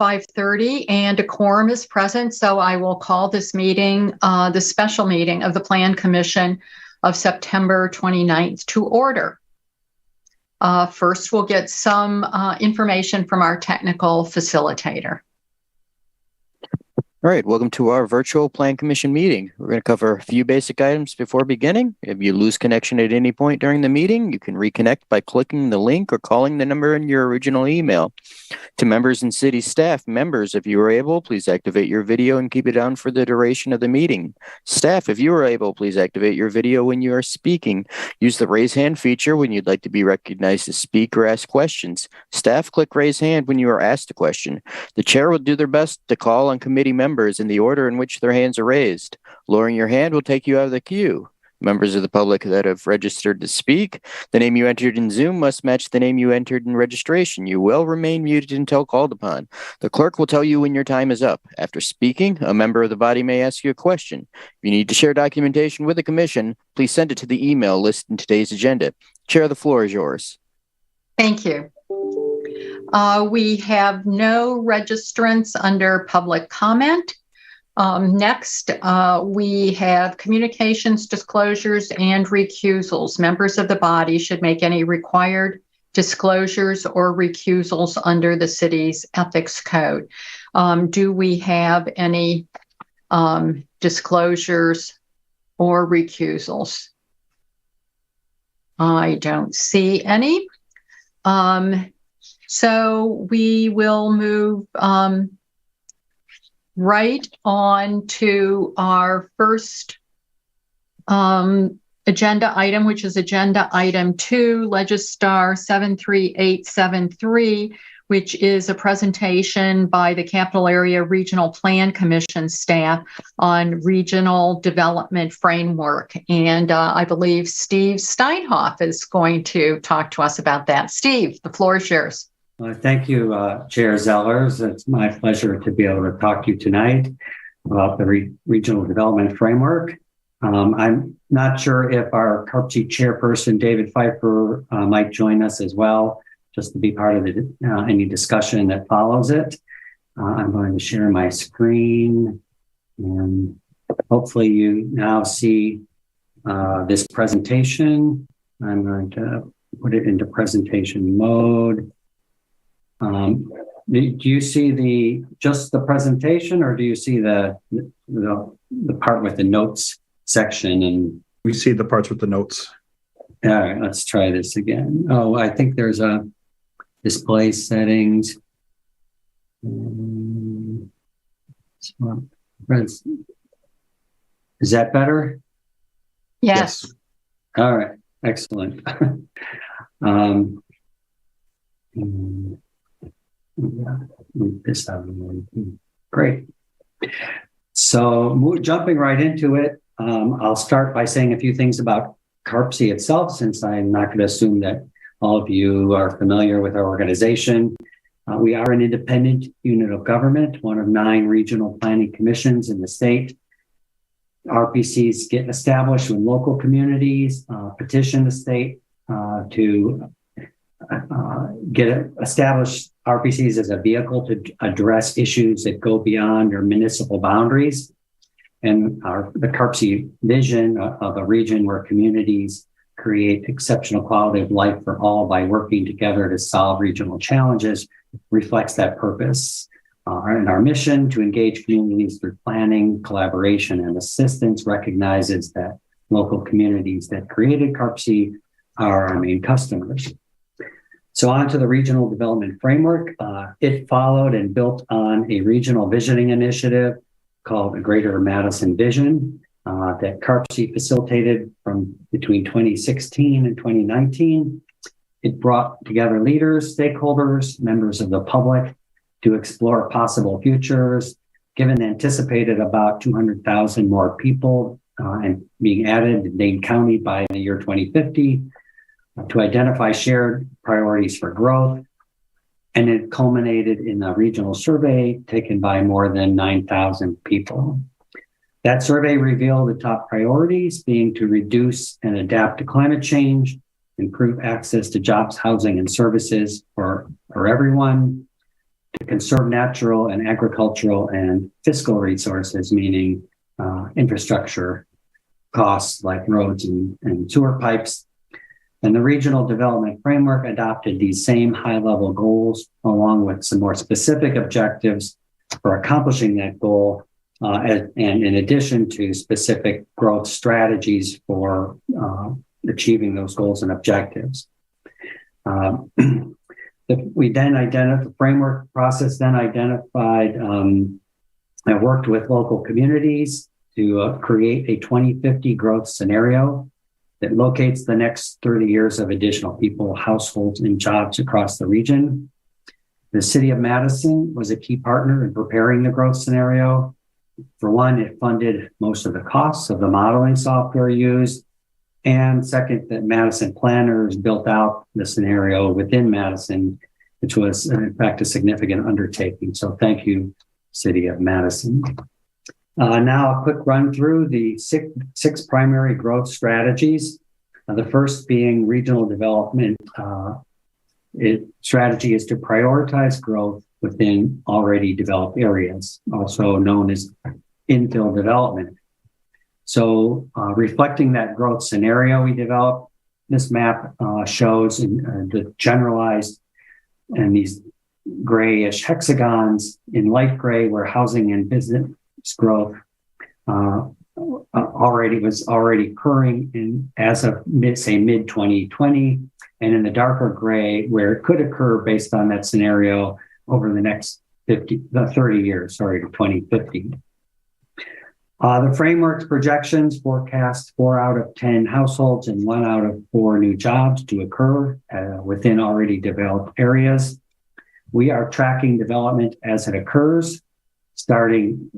5:30 and a quorum is present, so I will call this meeting, the special meeting of the Plan Commission of September 29th to order. First, we'll get some information from our technical facilitator. All right, welcome to our virtual Plan Commission meeting. We're going to cover a few basic items before beginning. If you lose connection at any point during the meeting, you can reconnect by clicking the link or calling the number in your original email. To members and city staff, members, if you are able, please activate your video and keep it on for the duration of the meeting. Staff, if you are able, please activate your video when you are speaking. Use the raise hand feature when you'd like to be recognized to speak or ask questions. Staff, click raise hand when you are asked a question. The chair will do their best to call on committee members in the order in which their hands are raised. Lowering your hand will take you out of the queue. Members of the public that have registered to speak, the name you entered in Zoom must match the name you entered in registration. You will remain muted until called upon. The clerk will tell you when your time is up. After speaking, a member of the body may ask you a question. If you need to share documentation with the commission, please send it to the email listed in today's agenda. Chair, the floor is yours. Thank you. We have no registrants under public comment. Next, we have communications, disclosures, and recusals. Members of the body should make any required disclosures or recusals under the city's ethics code. Do we have any disclosures or recusals? I don't see any. So we will move right on to our first agenda item, which is agenda item 2, Legistar 73873, which is a presentation by the Capital Area Regional Plan Commission staff on regional development framework. And I believe Steve Steinhoff is going to talk to us about that. Steve, the floor is yours. Thank you, Chair Zellers. It's my pleasure to be able to talk to you tonight about the Regional Development Framework. I'm not sure if our CARPC chairperson, David Pfeiffer, might join us as well, just to be part of the, any discussion that follows it. I'm going to share my screen, and hopefully you now see this presentation. I'm going to put it into presentation mode. Do you see just the presentation, or do you see the part with the notes section? And we see the parts with the notes. All right, let's try this again. Oh, I think there's a display settings. Is that better? Yes. All right, excellent. Great. So jumping right into it, I'll start by saying a few things about CARPC itself, since I'm not going to assume that all of you are familiar with our organization. We are an independent unit of government, one of 9 regional planning commissions in the state. RPCs get established when local communities petition the state to get established RPCs as a vehicle to address issues that go beyond your municipal boundaries. And the CARPC vision of a region where communities create exceptional quality of life for all by working together to solve regional challenges reflects that purpose. And our mission to engage communities through planning, collaboration, and assistance recognizes that local communities that created CARPC are our main customers. So on to the Regional Development Framework. It followed and built on a regional visioning initiative called the Greater Madison Vision that CARPC facilitated from between 2016 and 2019. It brought together leaders, stakeholders, members of the public to explore possible futures, given anticipated about 200,000 more people and being added in Dane County by the year 2050. To identify shared priorities for growth. And it culminated in a regional survey taken by more than 9,000 people. That survey revealed the top priorities being to reduce and adapt to climate change, improve access to jobs, housing, and services for everyone, to conserve natural and agricultural and fiscal resources, meaning infrastructure costs like roads and sewer pipes. And the regional development framework adopted these same high-level goals along with some more specific objectives for accomplishing that goal, and in addition to specific growth strategies for achieving those goals and objectives. The framework process then identified and worked with local communities to create a 2050 growth scenario that locates the next 30 years of additional people, households, and jobs across the region. The city of Madison was a key partner in preparing the growth scenario. For one, it funded most of the costs of the modeling software used. And second, that Madison planners built out the scenario within Madison, which was in fact a significant undertaking. So thank you, City of Madison. Now a quick run through the six primary growth strategies. The first being regional development. Strategy is to prioritize growth within already developed areas, also known as infill development. So reflecting that growth scenario we developed, this map shows in the generalized and these grayish hexagons in light gray where housing and business growth was already occurring as of mid 2020, and in the darker gray where it could occur based on that scenario over the next 30 years, to 2050. The framework's projections forecast 4 out of 10 households and 1 out of 4 new jobs to occur within already developed areas. We are tracking development as it occurs, starting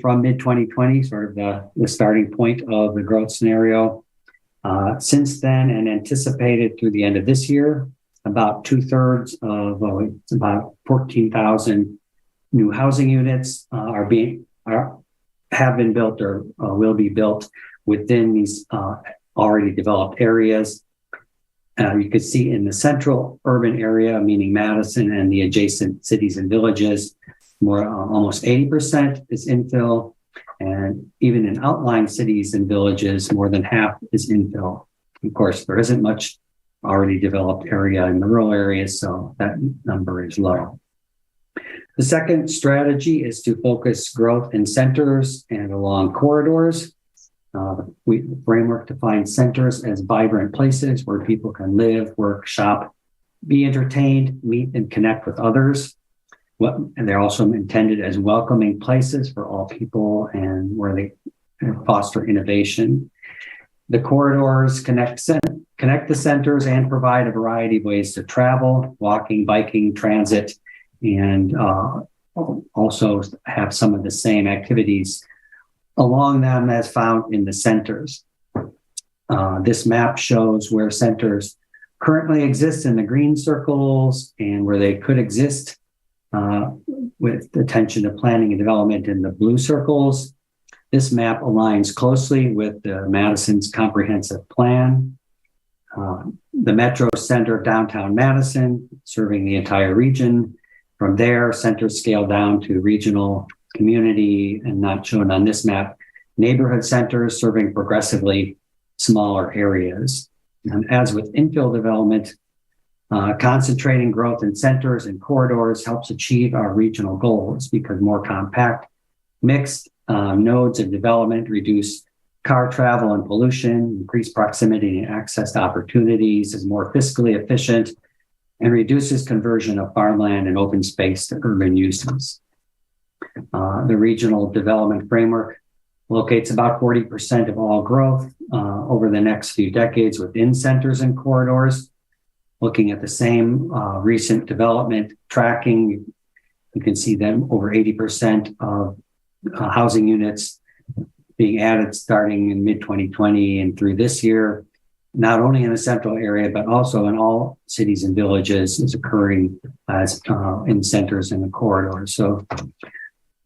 from mid-2020, sort of the starting point of the growth scenario. Since then, and anticipated through the end of this year, about 2/3 of it's about 14,000 new housing units have been built or will be built within these already developed areas. You could see in the central urban area, meaning Madison and the adjacent cities and villages, almost 80% is infill. And even in outlying cities and villages, more than half is infill. Of course, there isn't much already developed area in the rural areas, so that number is low. The second strategy is to focus growth in centers and along corridors. The framework defines centers as vibrant places where people can live, work, shop, be entertained, meet, and connect with others. And they're also intended as welcoming places for all people and where they foster innovation. The corridors connect the centers and provide a variety of ways to travel, walking, biking, transit, and also have some of the same activities along them as found in the centers. This map shows where centers currently exist in the green circles and where they could exist with attention to planning and development in the blue circles. This map aligns closely with the Madison's comprehensive plan. The Metro Center of downtown Madison, serving the entire region. From there, centers scale down to regional, community, and not shown on this map, neighborhood centers serving progressively smaller areas. And as with infill development, concentrating growth in centers and corridors helps achieve our regional goals because more compact, mixed nodes of development reduce car travel and pollution, increase proximity and access to opportunities, is more fiscally efficient, and reduces conversion of farmland and open space to urban uses. The regional development framework locates about 40% of all growth over the next few decades within centers and corridors. Looking at the same recent development tracking, you can see that over 80% of housing units being added starting in mid-2020 and through this year, not only in the central area, but also in all cities and villages is occurring as in centers and the corridors. So,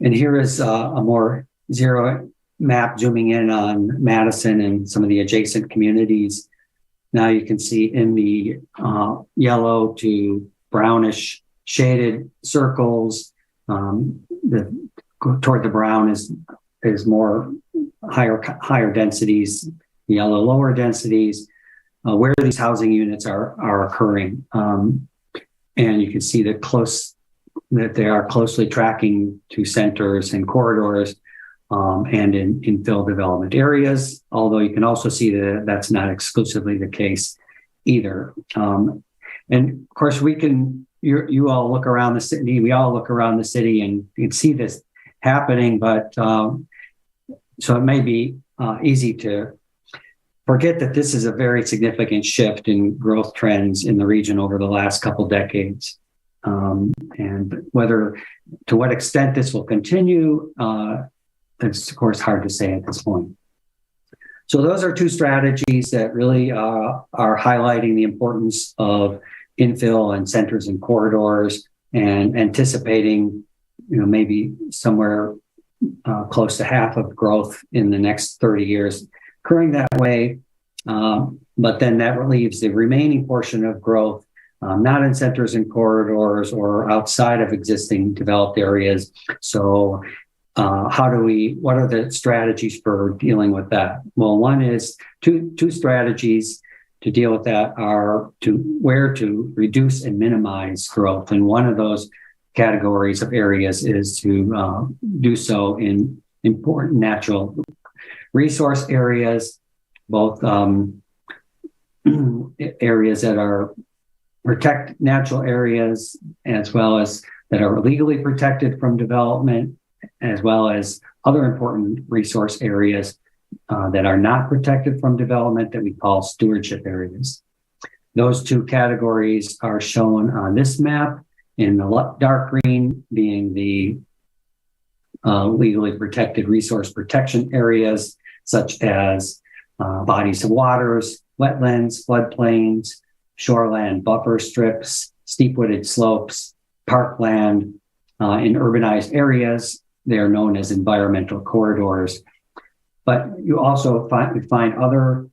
and here is a more zero map zooming in on Madison and some of the adjacent communities. Now you can see in the yellow to brownish shaded circles. Toward the brown is more higher densities, yellow lower densities, where these housing units are occurring. And you can see that they are closely tracking to centers and corridors and in infill development areas, although you can also see that that's not exclusively the case either. And of course, you all look around the city, we all look around the city and you can see this happening, but so it may be easy to forget that this is a very significant shift in growth trends in the region over the last couple decades. And to what extent this will continue, it's of course hard to say at this point. So those are two strategies that really are highlighting the importance of infill and centers and corridors, and anticipating, maybe somewhere close to half of growth in the next 30 years occurring that way. But then that leaves the remaining portion of growth not in centers and corridors or outside of existing developed areas. So what are the strategies for dealing with that? Well, one is two strategies to deal with that are to reduce and minimize growth. And one of those categories of areas is to do so in important natural resource areas, both areas that are natural areas, as well as that are legally protected from development, as well as other important resource areas that are not protected from development that we call stewardship areas. Those two categories are shown on this map, in the dark green being the legally protected resource protection areas, such as bodies of waters, wetlands, floodplains, shoreland buffer strips, steep wooded slopes, parkland. In urbanized areas, they are known as environmental corridors. But you also find other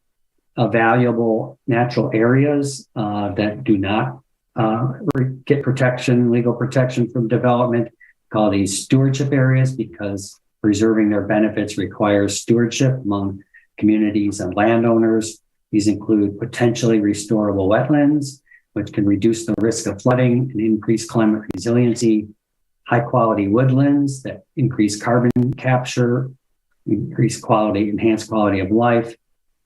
valuable natural areas that do not get legal protection from development. Call these stewardship areas because preserving their benefits requires stewardship among communities and landowners. These include potentially restorable wetlands, which can reduce the risk of flooding and increase climate resiliency, high quality woodlands that increase carbon capture, enhance quality of life,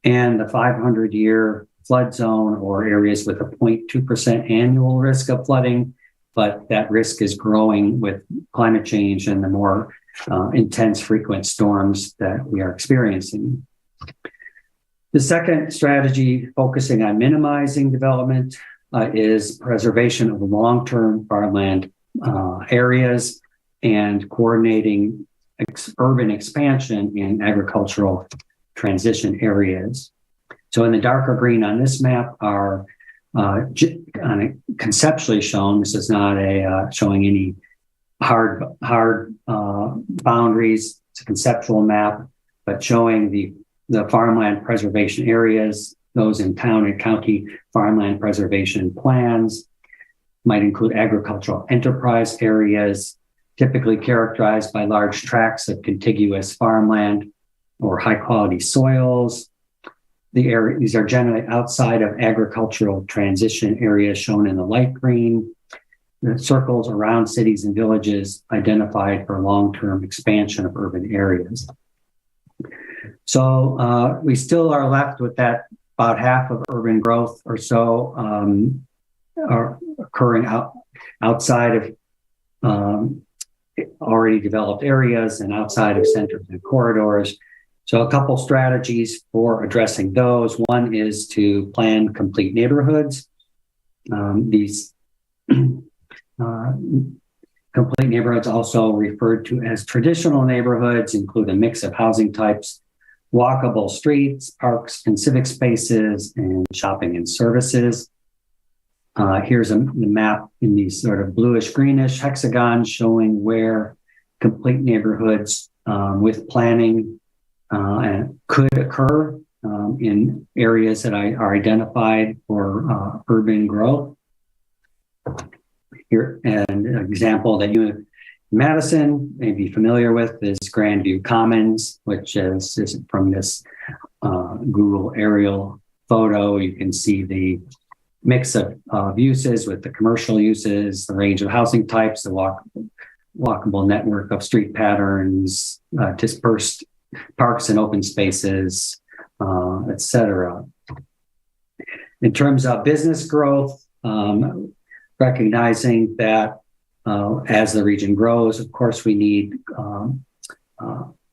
and the 500-year flood zone, or areas with a 0.2% annual risk of flooding, but that risk is growing with climate change and the more intense, frequent storms that we are experiencing. The second strategy, focusing on minimizing development, is preservation of long-term farmland areas and coordinating urban expansion in agricultural transition areas. So in the darker green on this map are conceptually shown. This is not showing any hard boundaries. It's a conceptual map, but showing the farmland preservation areas. Those in town and county farmland preservation plans might include agricultural enterprise areas, typically characterized by large tracts of contiguous farmland or high quality soils. These are generally outside of agricultural transition areas shown in the light green. The circles around cities and villages identified for long-term expansion of urban areas. So we still are left with that about half of urban growth or so are occurring outside of already developed areas and outside of centers and corridors. So a couple strategies for addressing those. One is to plan complete neighborhoods. These complete neighborhoods, also referred to as traditional neighborhoods, include a mix of housing types, walkable streets, parks and civic spaces, and shopping and services. Here's the map in these sort of bluish-greenish hexagons showing where complete neighborhoods with planning could occur in areas that are identified for urban growth. Here, and an example that you, Madison, may be familiar with is Grandview Commons, which is from this Google aerial photo. You can see the mix of uses with the commercial uses, the range of housing types, the walkable network of street patterns, dispersed parks and open spaces, etc. In terms of business growth, recognizing that as the region grows, of course, we need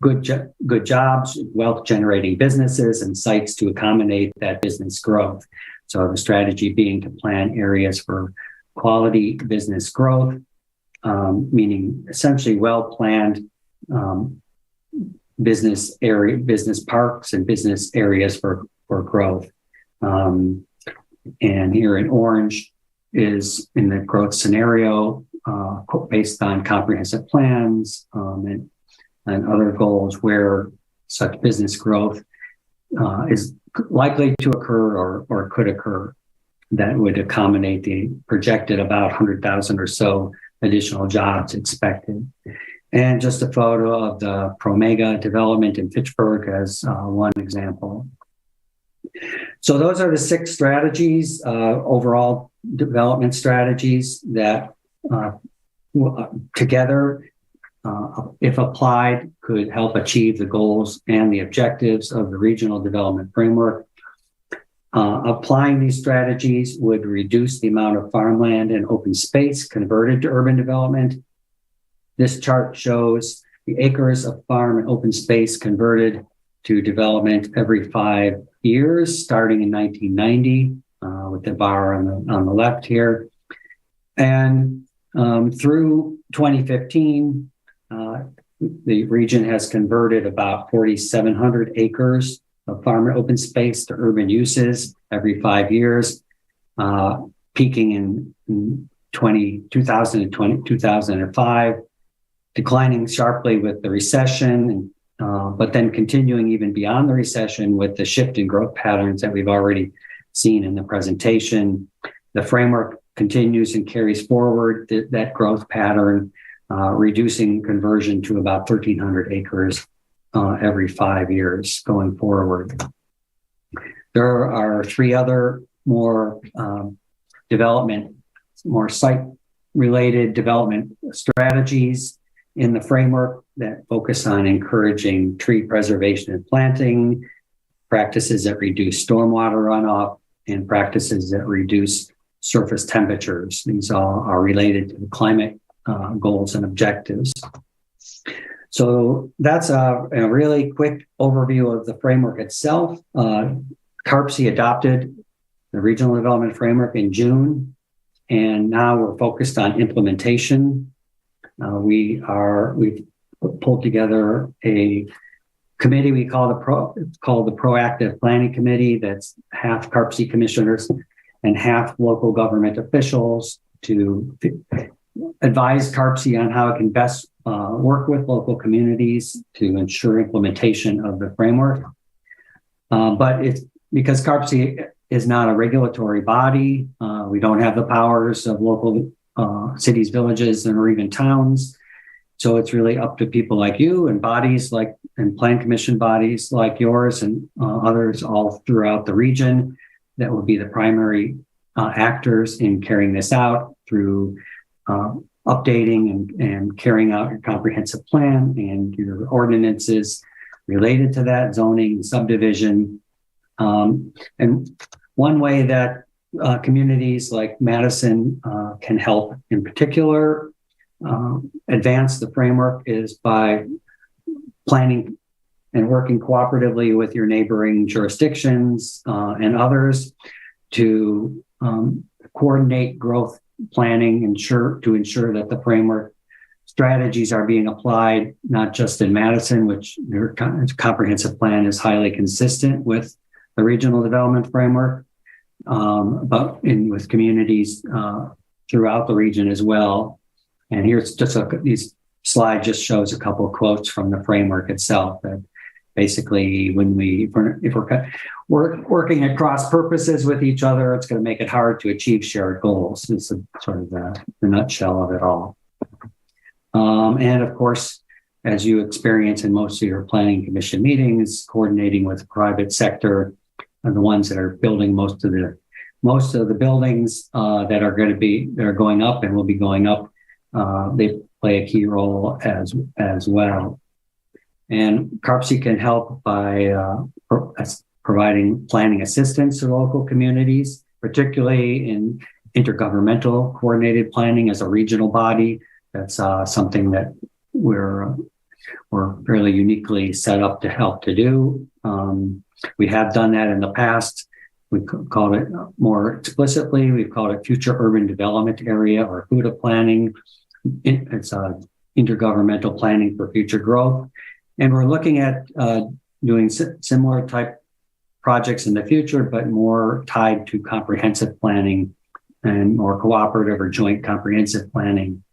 good jobs, wealth-generating businesses, and sites to accommodate that business growth. So the strategy being to plan areas for quality business growth, meaning essentially well-planned business parks and business areas for growth. And here in orange is in the growth scenario based on comprehensive plans and other goals where such business growth is likely to occur or could occur that would accommodate the projected about 100,000 or so additional jobs expected. And just a photo of the Promega development in Fitchburg as one example. So those are the 6 strategies, overall development strategies that together, if applied, could help achieve the goals and the objectives of the regional development framework. Applying these strategies would reduce the amount of farmland and open space converted to urban development. This chart shows the acres of farm and open space converted to development every 5 years, starting in 1990, with the bar on the left here. And through 2015, the region has converted about 4,700 acres of farm and open space to urban uses every 5 years, peaking in 2005, declining sharply with the recession, but then continuing even beyond the recession with the shift in growth patterns that we've already seen in the presentation. The framework continues and carries forward that growth pattern, reducing conversion to about 1,300 acres every 5 years going forward. There are 3 other more site-related development strategies in the framework that focus on encouraging tree preservation and planting, practices that reduce stormwater runoff, and practices that reduce surface temperatures. These all are related to the climate goals and objectives. So that's a really quick overview of the framework itself. CARPC adopted the Regional Development Framework in June, and now we're focused on implementation. We've pulled together a committee we call the Proactive Planning Committee. That's half CARPC commissioners and half local government officials to advise CARPC on how it can best work with local communities to ensure implementation of the framework. But it's because CARPC is not a regulatory body. We don't have the powers of local cities, villages, or even towns. So it's really up to people like you and bodies and plan commission bodies like yours and others all throughout the region that will be the primary actors in carrying this out through updating and carrying out your comprehensive plan and your ordinances related to that, zoning, subdivision. And one way that communities like Madison can help in particular advance the framework is by planning and working cooperatively with your neighboring jurisdictions and others to coordinate growth planning, to ensure that the framework strategies are being applied, not just in Madison, which their comprehensive plan is highly consistent with the regional development framework, but with communities throughout the region as well. And here's just these slide just shows a couple of quotes from the framework itself that basically, if we're working at cross purposes with each other, it's going to make it hard to achieve shared goals. It's sort of the nutshell of it all. And of course, as you experience in most of your planning commission meetings, coordinating with the private sector are the ones that are building most of the buildings that are going up and will be going up. They play a key role as well. And CARPC can help by providing planning assistance to local communities, particularly in intergovernmental coordinated planning as a regional body. That's something that we're fairly uniquely set up to help to do. We have done that in the past. We called it more explicitly, we've called it Future Urban Development Area, or FUDA planning. It's intergovernmental planning for future growth. And we're looking at doing similar type projects in the future, but more tied to comprehensive planning and more cooperative or joint comprehensive planning.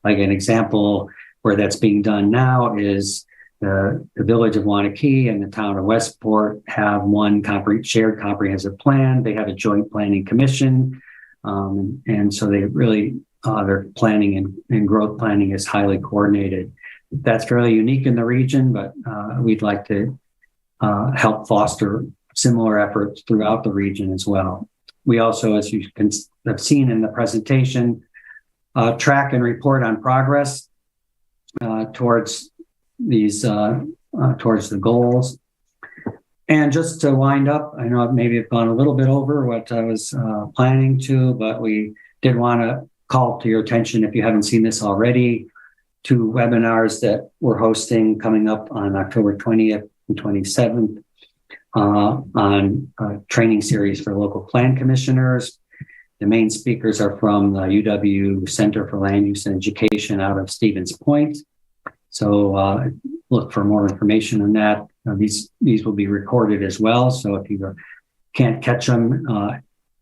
Like an example where that's being done now is the village of Wanakee and the town of Westport have one shared comprehensive plan. They have a joint planning commission. And so they really, their planning and growth planning is highly coordinated. That's fairly unique in the region, but we'd like to help foster similar efforts throughout the region as well. We also, as you can have seen in the presentation, track and report on progress towards the goals. And just to wind up, I know maybe I've gone a little bit over what I was planning to, but we did want to call to your attention, if you haven't seen this already, 2 webinars that we're hosting coming up on October 20th and 27th on a training series for local plan commissioners. The main speakers are from the UW Center for Land Use and Education out of Stevens Point. So look for more information on that. These will be recorded as well. So if you can't catch them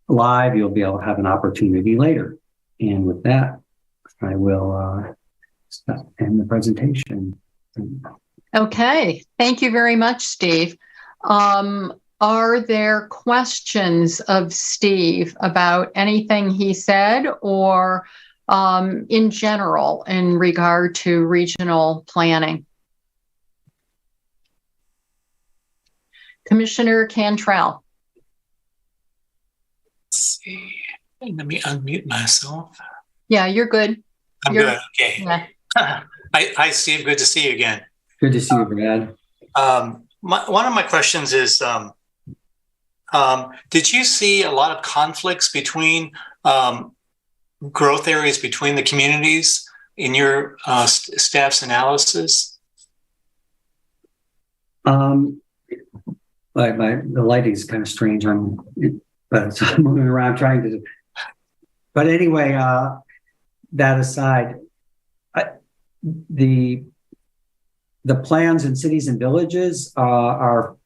live, you'll be able to have an opportunity later. And with that, I will end the presentation. Okay, thank you very much, Steve. Are there questions of Steve about anything he said or in general in regard to regional planning? Commissioner Cantrell. Let's see. Let me unmute myself. Yeah, you're good. You're good. Okay. Yeah. Hi, Steve. Good to see you again. Good to see you, Brad. One of my questions is, did you see a lot of conflicts between growth areas between the communities in your staff's analysis? The lighting is kind of strange. But I'm moving around trying to. But anyway, that aside, the plans in cities and villages are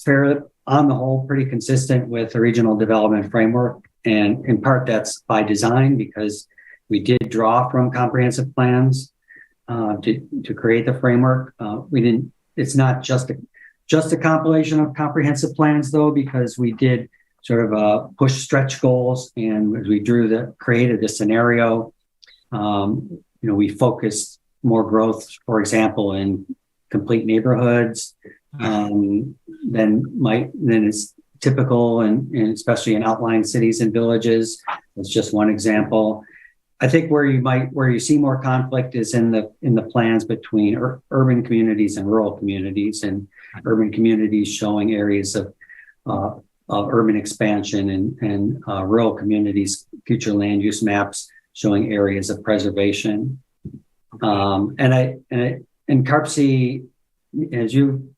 fairly, on the whole, pretty consistent with the regional development framework. And in part, that's by design, because we did draw from comprehensive plans to create the framework. It's not just a compilation of comprehensive plans, though, because we did sort of push stretch goals, and as we created the scenario, we focused more growth, for example, in complete neighborhoods than is typical, and especially in outlying cities and villages. That's just one example. I think where you see more conflict is in the plans between urban communities and rural communities, and urban communities showing areas of urban expansion, and rural communities, future land use maps showing areas of preservation. And CARPC, as you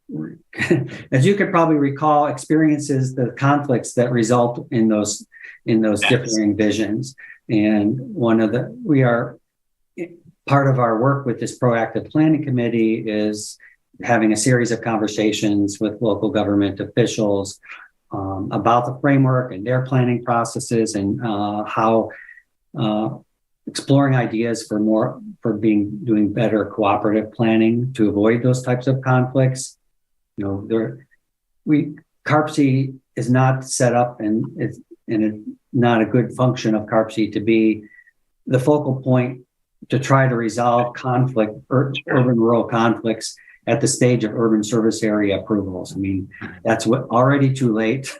could probably recall, experiences the conflicts that result in those differing visions. And part of our work with this proactive planning committee is having a series of conversations with local government officials about the framework and their planning processes, and how exploring ideas for doing better cooperative planning to avoid those types of conflicts. CARPC is not set up, and it's not a good function of CARPC to be the focal point to try to resolve conflict, urban-rural conflicts at the stage of urban service area approvals. I mean, that's already too late,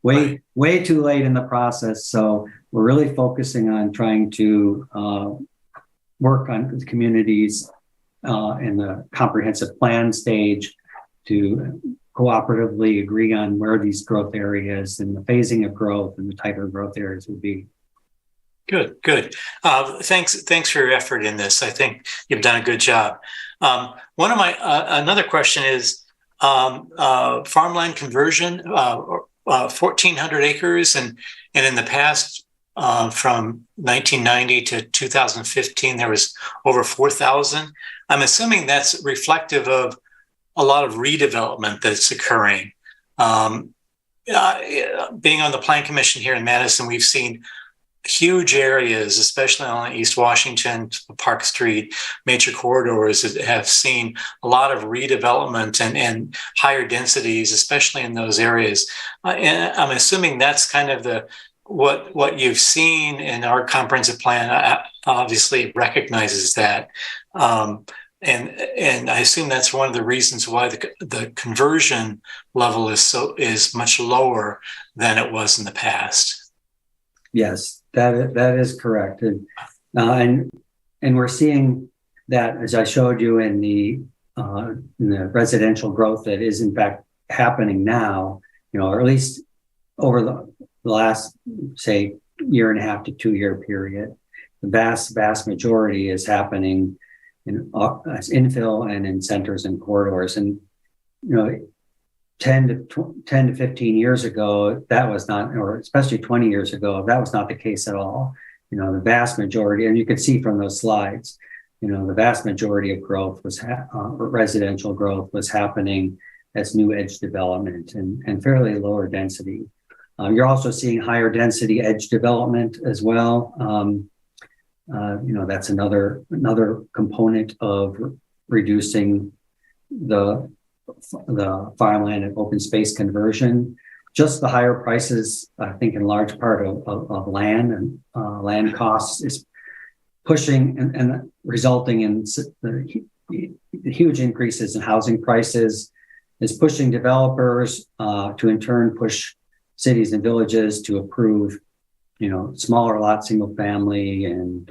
way too late in the process. So we're really focusing on trying to work on the communities in the comprehensive plan stage to cooperatively agree on where these growth areas and the phasing of growth and the type of growth areas would be. Good. Thanks for your effort in this. I think you've done a good job. Another question is farmland conversion, 1,400 acres, and in the past, from 1990 to 2015, there was over 4,000. I'm assuming that's reflective of a lot of redevelopment that's occurring. Being on the Plan Commission here in Madison, we've seen huge areas, especially on East Washington, Park Street, major corridors that have seen a lot of redevelopment and higher densities, especially in those areas. And I'm assuming that's kind of what you've seen, in our comprehensive plan obviously recognizes that. And I assume that's one of the reasons why the conversion level is much lower than it was in the past. Yes, that is correct, and we're seeing that, as I showed you, in the residential growth that is in fact happening now. Or at least over the last, say, year and a half to 2 year period, the vast majority is happening in infill and in centers and corridors. And 10 to 15 years ago, that was not, or especially 20 years ago, that was not the case at all. The vast majority, and you could see from those slides, the vast majority of growth was residential growth was happening as new edge development and fairly lower density. You're also seeing higher density edge development as well. That's another component of reducing the farmland and open space conversion. Just the higher prices, I think, in large part of land and land costs is pushing and resulting in the huge increases in housing prices, is pushing developers to in turn push cities and villages to approve, smaller lot single family and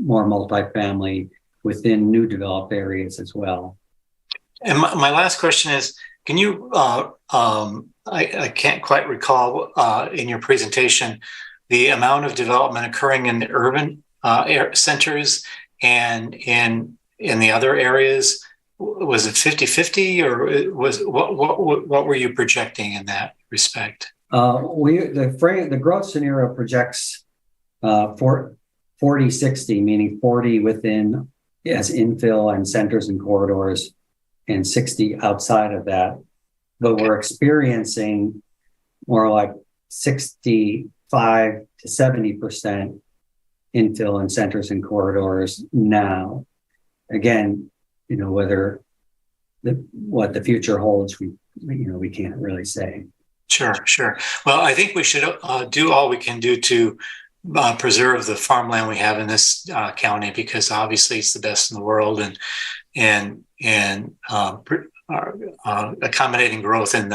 more multifamily within new developed areas as well. And my last question is, can you, I can't quite recall in your presentation, the amount of development occurring in the urban centers and in the other areas. Was it 50-50, or what were you projecting in that respect? The growth scenario projects 40-60, meaning 40 within as infill and centers and corridors, and 60 outside of that. But we're experiencing more like 65 to 70% infill and centers and corridors now. Again, whether what the future holds, we can't really say. Sure. Well, I think we should do all we can do to preserve the farmland we have in this county, because obviously it's the best in the world, and accommodating growth in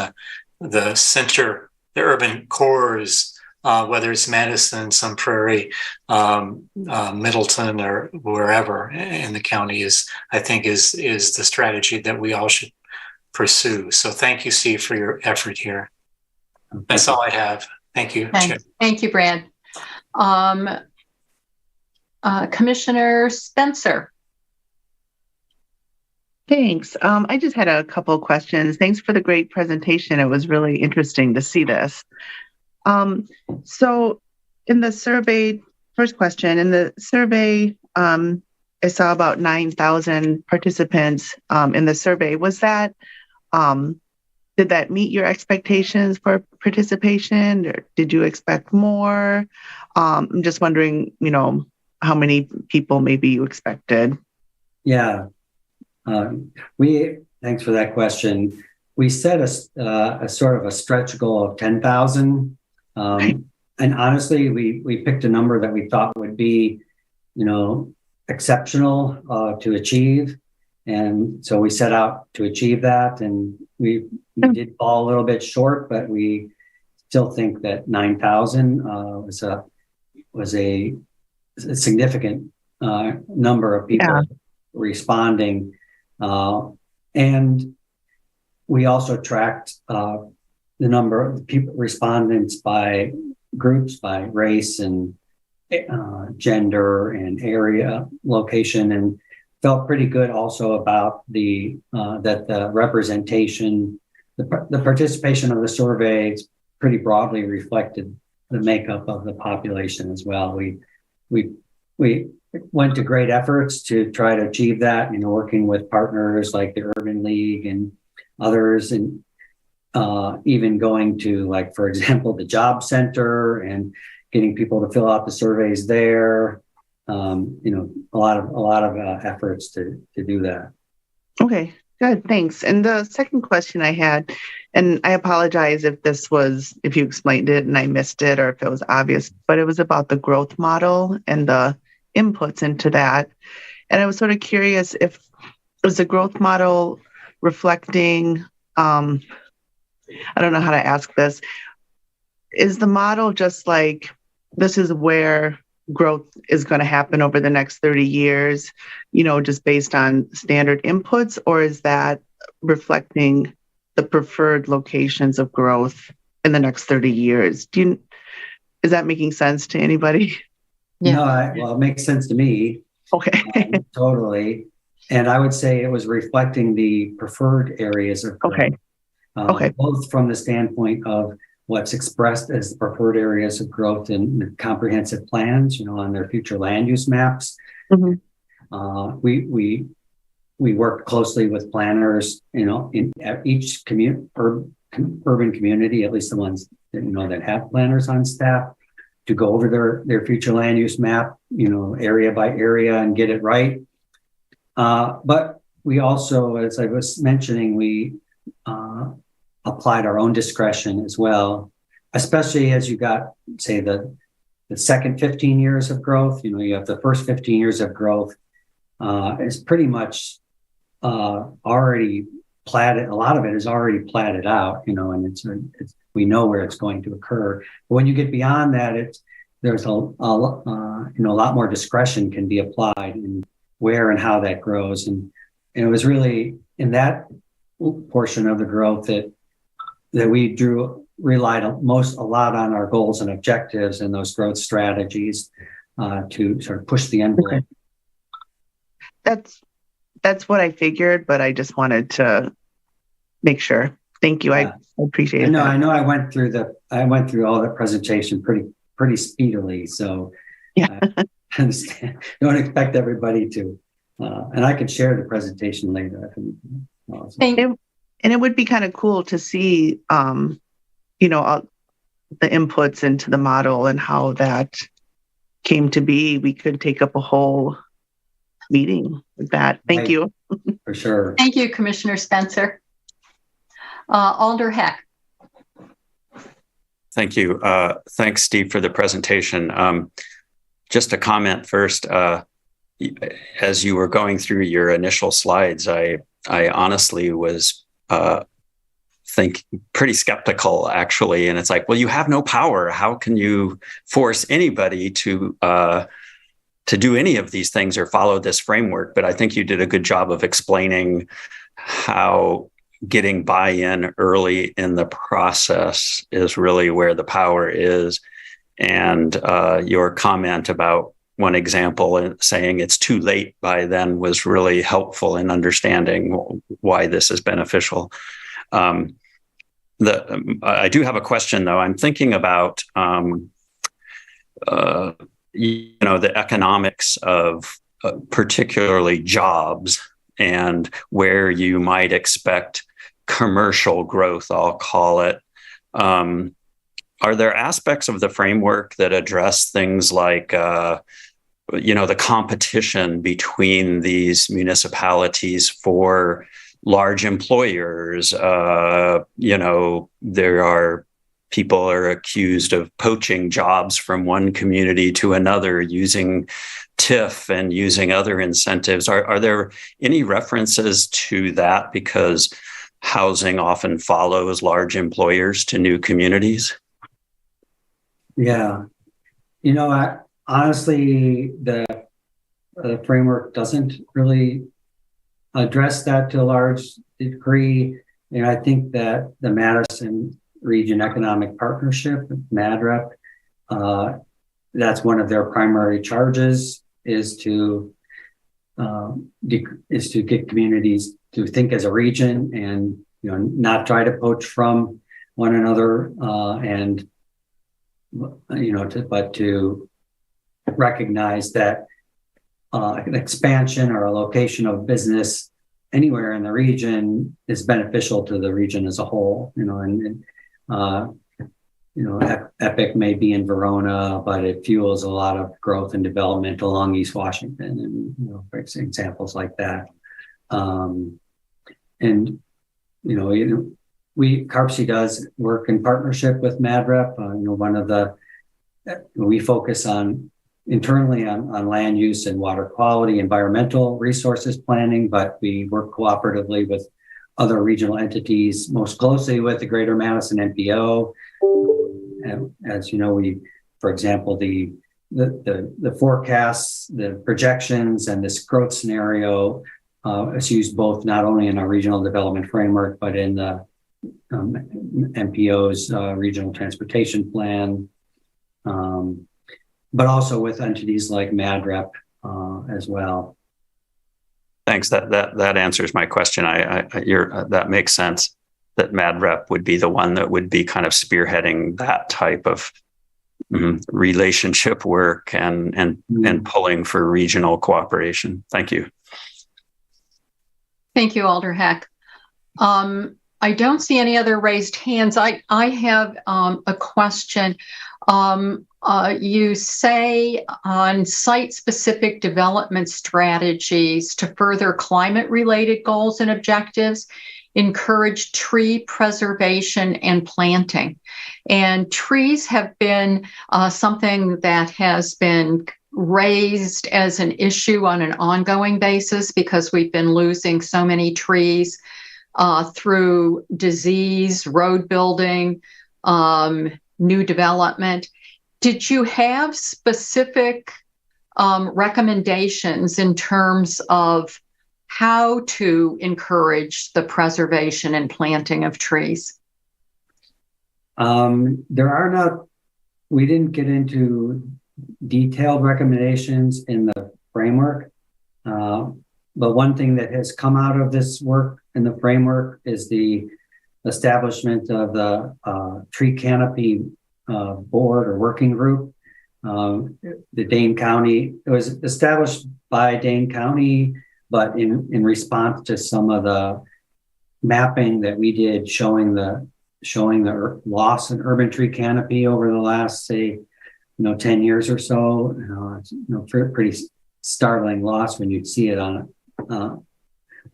the center, the urban cores, whether it's Madison, Sun Prairie, Middleton, or wherever in the county is the strategy that we all should pursue. So thank you, Steve, for your effort here. That's all I have. Thank you. Thank you, Brad. Commissioner Spencer. Thanks. I just had a couple of questions. Thanks for the great presentation. It was really interesting to see this. So in the survey, first question, in the survey, I saw about 9,000 participants in the survey. Was that, did that meet your expectations for participation, or did you expect more? I'm just wondering, how many people maybe you expected? Yeah. Thanks for that question. we set a sort of a stretch goal of 10,000. And honestly, we picked a number that we thought would be, exceptional to achieve. And so we set out to achieve that, and we did fall a little bit short, but we still think that 9,000 was a significant number of people responding. And we also tracked the number of people respondents by groups, by race and gender and area, location, and felt pretty good also about that the representation, the participation of the survey pretty broadly reflected the makeup of the population as well. We went to great efforts to try to achieve that, working with partners like the Urban League and others, and even going to, like, for example, the job center and getting people to fill out the surveys there. A lot of efforts to do that. Okay, good, thanks. And the second question I had, and I apologize if you explained it and I missed it, or if it was obvious, but it was about the growth model and the inputs into that. And I was sort of curious if was the growth model reflecting, I don't know how to ask this. Is the model just like, this is where growth is going to happen over the next 30 years, just based on standard inputs, or is that reflecting the preferred locations of growth in the next 30 years? Is that making sense to anybody? Yeah. No, it makes sense to me. Okay. Totally. And I would say it was reflecting the preferred areas of growth. Okay. Both from the standpoint of what's expressed as preferred areas of growth in the comprehensive plans, on their future land use maps. Mm-hmm. We work closely with planners, in each urban community, at least the ones that have planners on staff, to go over their future land use map, area by area, and get it right. But we also, as I was mentioning, we applied our own discretion as well, especially as you got, say, the second 15 years of growth. You have the first 15 years of growth is pretty much already platted. A lot of it is already platted out, and we know where it's going to occur. But when you get beyond that, there's a lot more discretion can be applied in where and how that grows. And it was really in that portion of the growth that we relied a lot on our goals and objectives and those growth strategies to sort of push the envelope. Okay. That's what I figured, but I just wanted to make sure. Thank you. I appreciate it. I know I went through all the presentation pretty speedily. So yeah. I understand. Don't expect everybody to, and I can share the presentation later. Thank you. And it would be kind of cool to see, the inputs into the model and how that came to be. We could take up a whole meeting with that. Thank you. For sure. Thank you, Commissioner Spencer. Alder Heck. Thank you. Thanks, Steve, for the presentation. Just a comment first. As you were going through your initial slides, I honestly was pretty skeptical, actually. And it's like, well, you have no power. How can you force anybody to do any of these things or follow this framework? But I think you did a good job of explaining how getting buy-in early in the process is really where the power is. And your comment about one example and saying it's too late by then was really helpful in understanding why this is beneficial. I do have a question, though. I'm thinking about the economics of particularly jobs and where you might expect commercial growth, I'll call it. Are there aspects of the framework that address things like, the competition between these municipalities for large employers. There are people are accused of poaching jobs from one community to another using TIF and using other incentives. Are there any references to that? Because housing often follows large employers to new communities. Yeah. Honestly, the framework doesn't really address that to a large degree. I think that the Madison Region Economic Partnership, MADREP, that's one of their primary charges is to get communities to think as a region and not try to poach from one another, but to recognize that an expansion or a location of business anywhere in the region is beneficial to the region as a whole. Epic may be in Verona, but it fuels a lot of growth and development along East Washington, and for examples like that. CARPC does work in partnership with MADREP. We focus internally on land use and water quality, environmental resources planning, but we work cooperatively with other regional entities, most closely with the Greater Madison NPO. And as you know, for example, the forecasts, the projections, and this growth scenario is used both not only in our regional development framework, but in the NPO's regional transportation plan, but also with entities like MADREP as well. Thanks. That answers my question. That makes sense. That MADREP would be the one that would be kind of spearheading that type of relationship work and pulling for regional cooperation. Thank you. Thank you, Alder Heck. I don't see any other raised hands. I have a question. You say on site-specific development strategies to further climate-related goals and objectives, encourage tree preservation and planting. And trees have been something that has been raised as an issue on an ongoing basis because we've been losing so many trees through disease, road building, new development. Did you have specific recommendations in terms of how to encourage the preservation and planting of trees? We didn't get into detailed recommendations in the framework, but one thing that has come out of this work in the framework is the establishment of the tree canopy board or working group. The Dane County, it was established by Dane County, but in response to some of the mapping that we did showing the loss in urban tree canopy over the last, say, 10 years or so, it's pretty startling loss when you see it on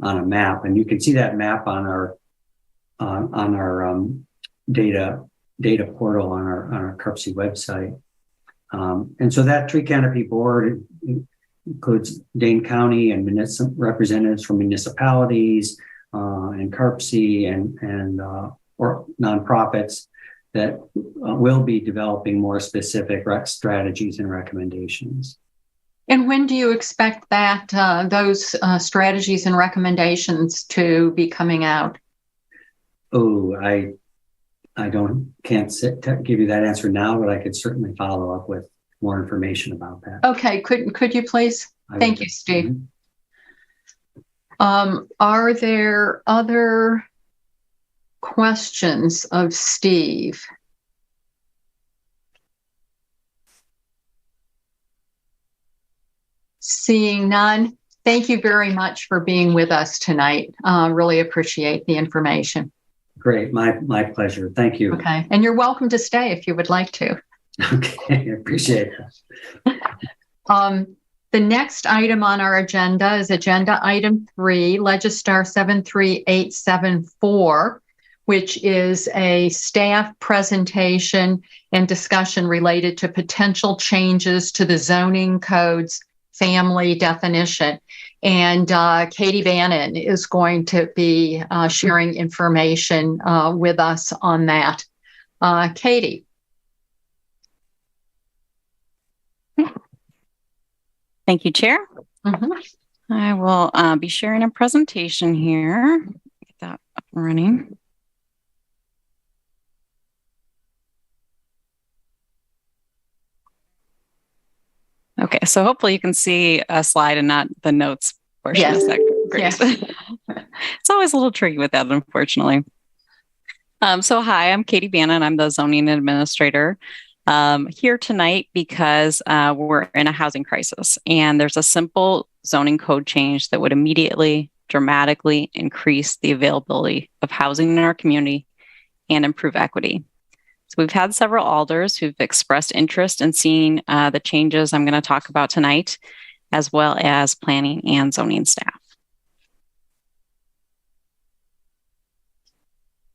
a map, and you can see that map on our data portal on our CARPC website. And so that tree canopy board includes Dane County and representatives from municipalities and CARPC and or nonprofits that will be developing more specific strategies and recommendations. And when do you expect that those strategies and recommendations to be coming out? Oh, I can't give you that answer now, but I could certainly follow up with more information about that. Okay, could you please? Thank you, Steve. Are there other questions of Steve? Seeing none, thank you very much for being with us tonight. Really appreciate the information. Great, my pleasure. Thank you. Okay, and you're welcome to stay if you would like to. Okay, I appreciate that. The next item on our agenda is agenda item 3, Legistar 73874, which is a staff presentation and discussion related to potential changes to the zoning code's family definition. And Katie Bannon is going to be sharing information with us on that. Katie. Thank you, Chair. Mm-hmm. I will be sharing a presentation here. Get that up and running. Okay, so hopefully you can see a slide and not the notes portion. Yes. Is that great? Yes. It's always a little tricky with that, unfortunately. So hi, I'm Katie Bannon. I'm the zoning administrator. Here tonight because we're in a housing crisis, and there's a simple zoning code change that would immediately, dramatically increase the availability of housing in our community and improve equity. So we've had several alders who've expressed interest in seeing the changes I'm going to talk about tonight, as well as planning and zoning staff.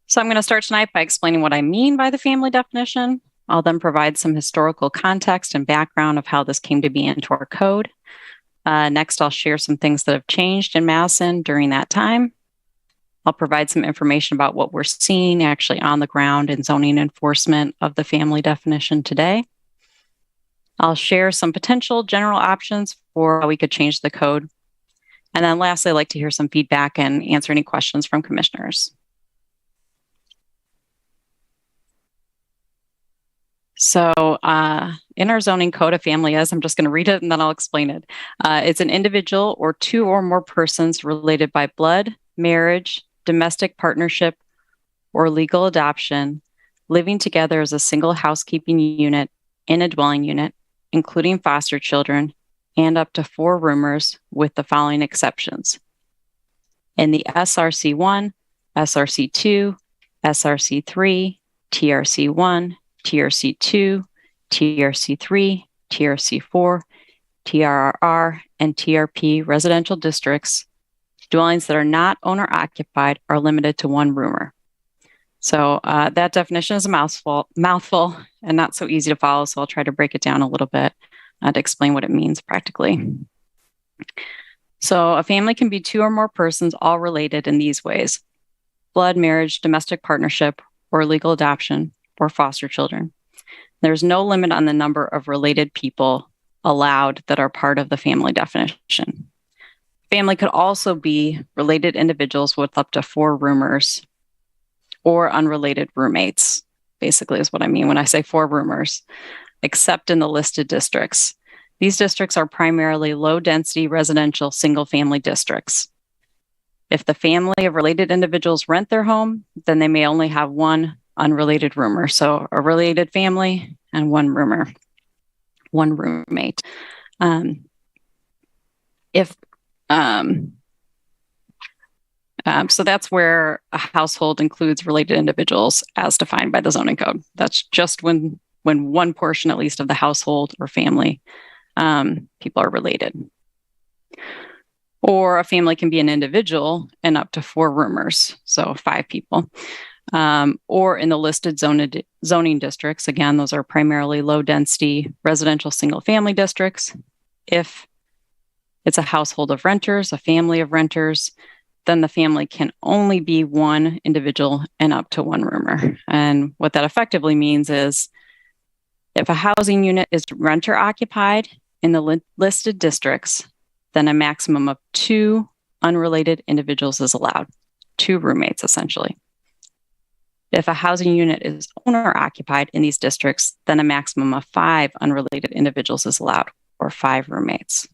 So I'm going to start tonight by explaining what I mean by the family definition. I'll then provide some historical context and background of how this came to be into our code. Next, I'll share some things that have changed in Madison during that time. I'll provide some information about what we're seeing actually on the ground in zoning enforcement of the family definition today. I'll share some potential general options for how we could change the code. And then lastly, I'd like to hear some feedback and answer any questions from commissioners. So in our zoning code, a family is, I'm just going to read it and then I'll explain it. It's an individual or two or more persons related by blood, marriage, domestic partnership, or legal adoption, living together as a single housekeeping unit in a dwelling unit, including foster children, and up to 4 roomers with the following exceptions. In the SRC1, SRC2, SRC3, TRC1, TRC2, TRC3, TRC4, TRRR, and TRP residential districts, dwellings that are not owner-occupied are limited to 1 roomer. So that definition is a mouthful and not so easy to follow, so I'll try to break it down a little bit to explain what it means practically. So a family can be 2 or more persons all related in these ways: blood, marriage, domestic partnership, or legal adoption, or foster children. There's no limit on the number of related people allowed that are part of the family definition. Family could also be related individuals with up to 4 roomers or unrelated roommates, basically is what I mean when I say 4 roomers, except in the listed districts. These districts are primarily low-density residential single-family districts. If the family of related individuals rent their home, then they may only have 1 unrelated roomer. So a related family and 1 roomer, 1 roommate. So that's where a household includes related individuals as defined by the zoning code. That's just when 1 portion at least of the household or family people are related. Or a family can be an individual and up to 4 roomers, so 5 people. Or in the listed zoning districts, again, those are primarily low-density residential single-family districts. If it's a household of renters, a family of renters, then the family can only be 1 individual and up to 1 roomer. And what that effectively means is if a housing unit is renter-occupied in the listed districts, then a maximum of 2 unrelated individuals is allowed, 2 roommates essentially. If a housing unit is owner-occupied in these districts, then a maximum of 5 unrelated individuals is allowed, or 5 roommates.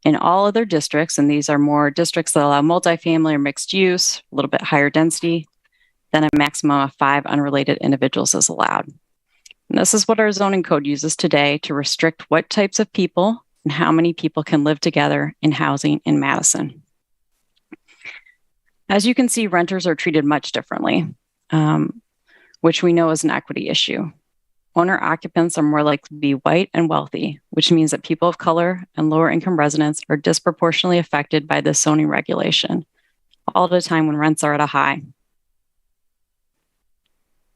In all other districts, and these are more districts that allow multifamily or mixed use, a little bit higher density, then a maximum of 5 unrelated individuals is allowed. And this is what our zoning code uses today to restrict what types of people and how many people can live together in housing in Madison. As you can see, renters are treated much differently, which we know is an equity issue. Owner occupants are more likely to be white and wealthy, which means that people of color and lower income residents are disproportionately affected by this zoning regulation, all at a time when rents are at a high.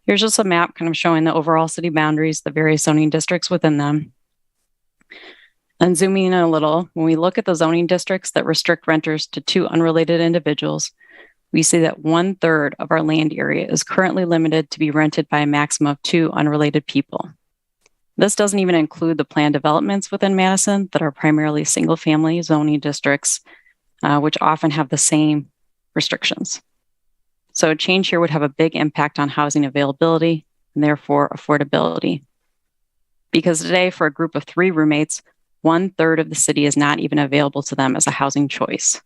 Here's just a map kind of showing the overall city boundaries, the various zoning districts within them. And zooming in a little, when we look at the zoning districts that restrict renters to two unrelated individuals, we see that 1/3 of our land area is currently limited to be rented by a maximum of two unrelated people. This doesn't even include the planned developments within Madison that are primarily single-family zoning districts, which often have the same restrictions. So a change here would have a big impact on housing availability and therefore affordability. Because today, for a group of 3 roommates, 1/3 of the city is not even available to them as a housing choice.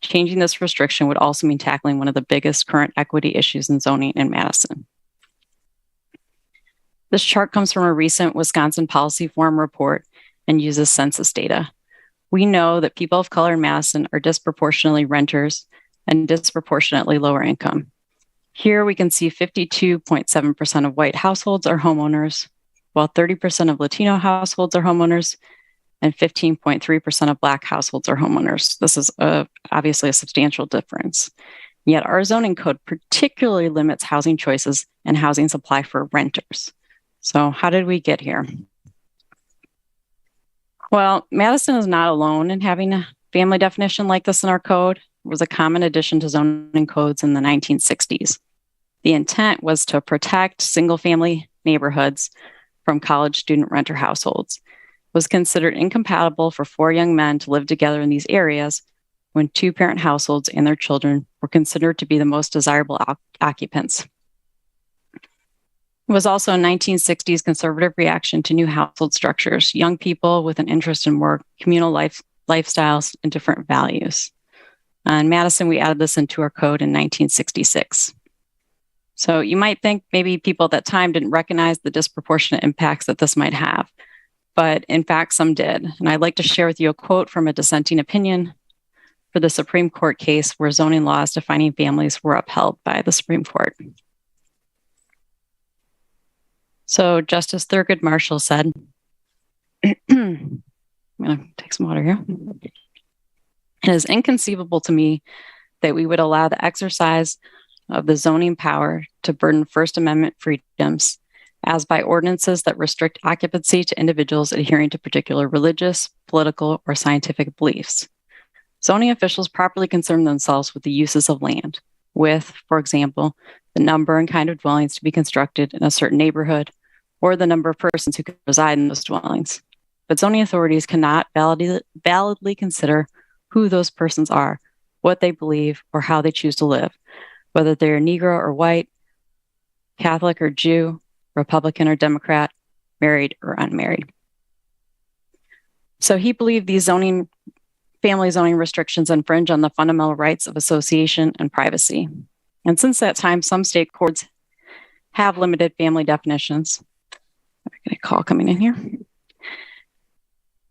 Changing this restriction would also mean tackling one of the biggest current equity issues in zoning in Madison. This chart comes from a recent Wisconsin Policy Forum report and uses census data. We know that people of color in Madison are disproportionately renters and disproportionately lower income. Here we can see 52.7% of white households are homeowners, while 30% of Latino households are homeowners, and 15.3% of Black households are homeowners. This is obviously a substantial difference. Yet our zoning code particularly limits housing choices and housing supply for renters. So how did we get here? Well, Madison is not alone in having a family definition like this in our code. It was a common addition to zoning codes in the 1960s. The intent was to protect single-family neighborhoods from college student renter households. It was considered incompatible for 4 young men to live together in these areas when 2-parent households and their children were considered to be the most desirable occupants. It was also a 1960s conservative reaction to new household structures, young people with an interest in more communal lifestyles and different values. In Madison, we added this into our code in 1966. So you might think maybe people at that time didn't recognize the disproportionate impacts that this might have, but in fact, some did. And I'd like to share with you a quote from a dissenting opinion for the Supreme Court case where zoning laws defining families were upheld by the Supreme Court. So Justice Thurgood Marshall said, I'm going to take some water here. It is inconceivable to me that we would allow the exercise of the zoning power to burden First Amendment freedoms as by ordinances that restrict occupancy to individuals adhering to particular religious, political, or scientific beliefs. Zoning officials properly concern themselves with the uses of land, with, for example, the number and kind of dwellings to be constructed in a certain neighborhood, or the number of persons who could reside in those dwellings. But zoning authorities cannot validly consider who those persons are, what they believe, or how they choose to live, whether they're Negro or white, Catholic or Jew, Republican or Democrat, married or unmarried. So he believed these family zoning restrictions infringe on the fundamental rights of association and privacy. And since that time, some state courts have limited family definitions. I get a call coming in here.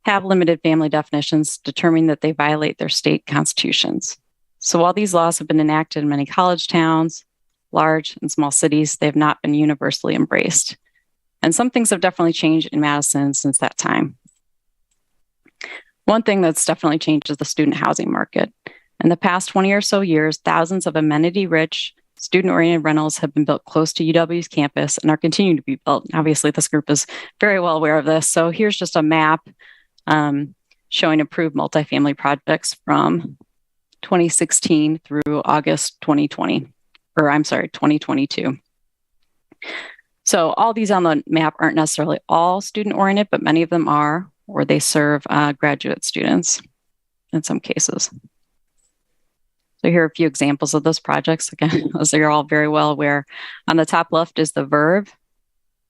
Have limited family definitions, determining that they violate their state constitutions. So while these laws have been enacted in many college towns, large and small cities, they have not been universally embraced. And some things have definitely changed in Madison since that time. One thing that's definitely changed is the student housing market. In the past 20 or so years, thousands of amenity-rich, student-oriented rentals have been built close to UW's campus and are continuing to be built. Obviously, this group is very well aware of this. So here's just a map showing approved multifamily projects from 2016 through August 2022. So all these on the map aren't necessarily all student-oriented, but many of them are, or they serve graduate students in some cases. So here are a few examples of those projects. Again, as you're all very well aware. On the top left is the Verve,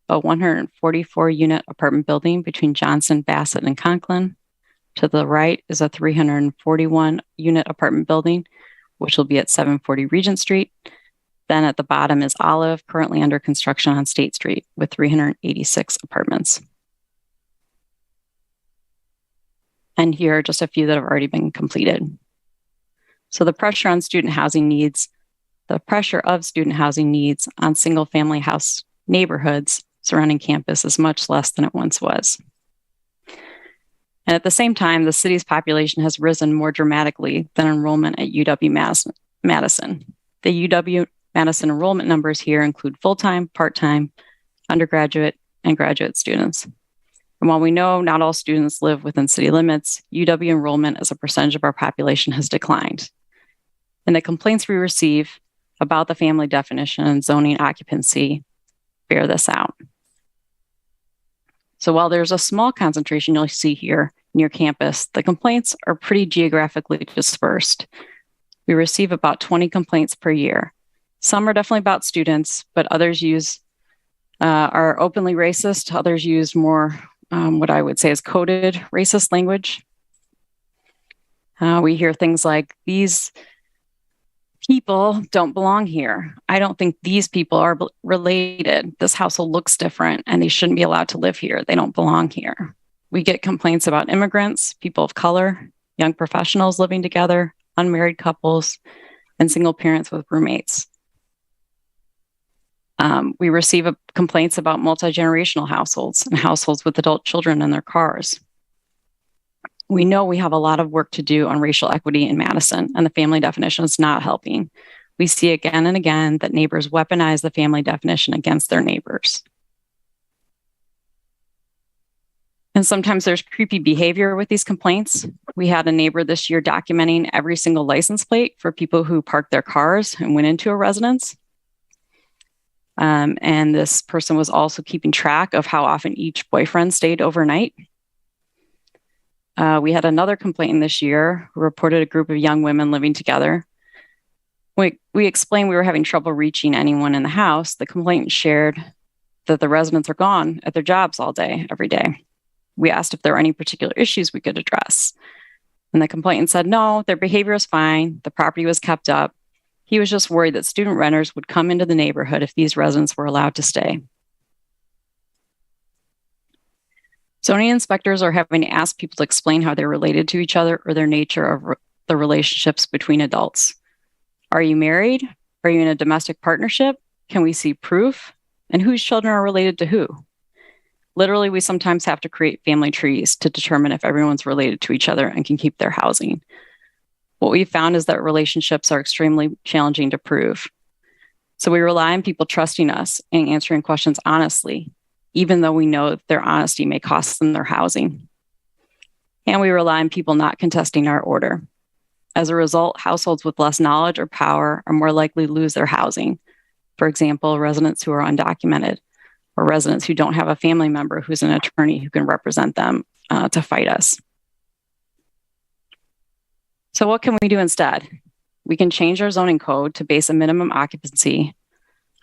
a 144-unit apartment building between Johnson, Bassett, and Conklin. To the right is a 341-unit apartment building, which will be at 740 Regent Street. Then at the bottom is Olive, currently under construction on State Street with 386 apartments. And here are just a few that have already been completed. So the pressure of student housing needs on single-family house neighborhoods surrounding campus is much less than it once was. And at the same time, the city's population has risen more dramatically than enrollment at UW-Madison. The UW-Madison enrollment numbers here include full-time, part-time, undergraduate, and graduate students. And while we know not all students live within city limits, UW enrollment as a percentage of our population has declined. And the complaints we receive about the family definition and zoning occupancy bear this out. So while there's a small concentration you'll see here near campus, the complaints are pretty geographically dispersed. We receive about 20 complaints per year. Some are definitely about students, but others are openly racist. Others use more what I would say is coded racist language. We hear things like, these people don't belong here. I don't think these people are related. This household looks different and they shouldn't be allowed to live here. They don't belong here. We get complaints about immigrants, people of color, young professionals living together, unmarried couples, and single parents with roommates. We receive complaints about multi-generational households and households with adult children in their cars. We know we have a lot of work to do on racial equity in Madison, and the family definition is not helping. We see again and again that neighbors weaponize the family definition against their neighbors. And sometimes there's creepy behavior with these complaints. We had a neighbor this year documenting every single license plate for people who parked their cars and went into a residence. And this person was also keeping track of how often each boyfriend stayed overnight. We had another complainant this year who reported a group of young women living together. We explained we were having trouble reaching anyone in the house. The complainant shared that the residents are gone at their jobs all day, every day. We asked if there were any particular issues we could address. And the complainant said, no, their behavior is fine. The property was kept up. He was just worried that student renters would come into the neighborhood if these residents were allowed to stay. Zoning inspectors are having to ask people to explain how they're related to each other or their nature of the relationships between adults. Are you married? Are you in a domestic partnership? Can we see proof? And whose children are related to who? Literally, we sometimes have to create family trees to determine if everyone's related to each other and can keep their housing. What we found is that relationships are extremely challenging to prove. So we rely on people trusting us and answering questions honestly, even though we know that their honesty may cost them their housing. And we rely on people not contesting our order. As a result, households with less knowledge or power are more likely to lose their housing. For example, residents who are undocumented, or residents who don't have a family member who's an attorney who can represent them to fight us. So what can we do instead? We can change our zoning code to base a minimum occupancy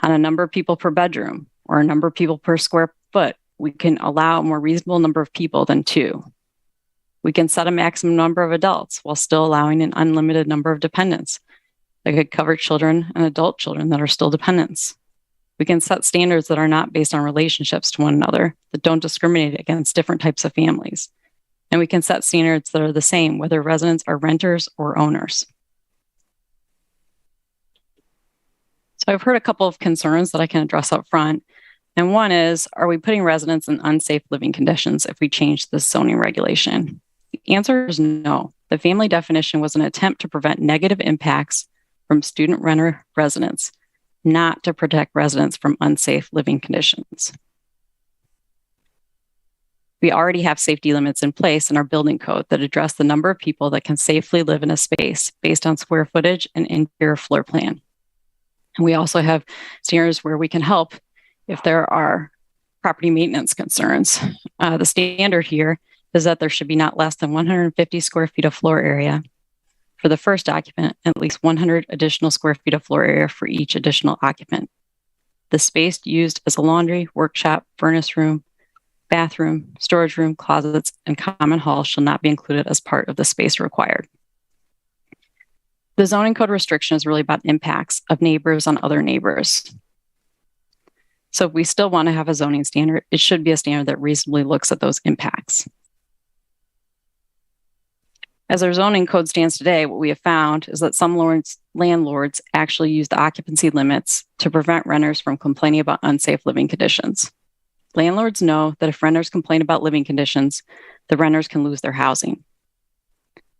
on a number of people per bedroom or a number of people per square foot. We can allow a more reasonable number of people than 2. We can set a maximum number of adults while still allowing an unlimited number of dependents that could cover children and adult children that are still dependents. We can set standards that are not based on relationships to one another, that don't discriminate against different types of families. And we can set standards that are the same, whether residents are renters or owners. So I've heard a couple of concerns that I can address up front. And one is, are we putting residents in unsafe living conditions if we change this zoning regulation? The answer is no. The family definition was an attempt to prevent negative impacts from student renter residents, not to protect residents from unsafe living conditions. We already have safety limits in place in our building code that address the number of people that can safely live in a space based on square footage and interior floor plan. And we also have standards where we can help if there are property maintenance concerns. The standard here is that there should be not less than 150 square feet of floor area for the first occupant, and at least 100 additional square feet of floor area for each additional occupant. The space used as a laundry, workshop, furnace room, bathroom, storage room, closets, and common hall shall not be included as part of the space required. The zoning code restriction is really about impacts of neighbors on other neighbors. So if we still want to have a zoning standard, it should be a standard that reasonably looks at those impacts. As our zoning code stands today, what we have found is that some landlords actually use the occupancy limits to prevent renters from complaining about unsafe living conditions. Landlords know that if renters complain about living conditions, the renters can lose their housing.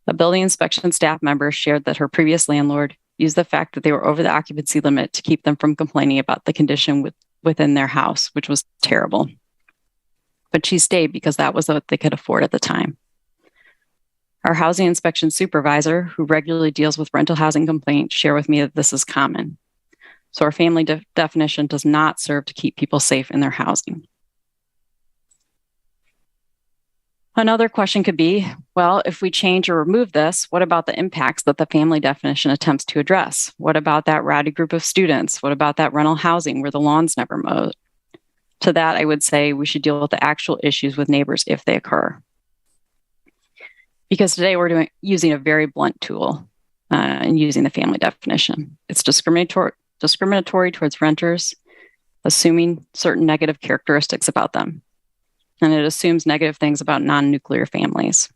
A building inspection staff member shared that her previous landlord used the fact that they were over the occupancy limit to keep them from complaining about the condition within their house, which was terrible. But she stayed because that was what they could afford at the time. Our housing inspection supervisor, who regularly deals with rental housing complaints, shared with me that this is common. So our family definition does not serve to keep people safe in their housing. Another question could be, well, if we change or remove this, what about the impacts that the family definition attempts to address? What about that rowdy group of students? What about that rental housing where the lawn's never mowed? To that, I would say we should deal with the actual issues with neighbors if they occur. Because today we're using a very blunt tool and using the family definition. It's discriminatory towards renters, assuming certain negative characteristics about them. And it assumes negative things about non-nuclear families.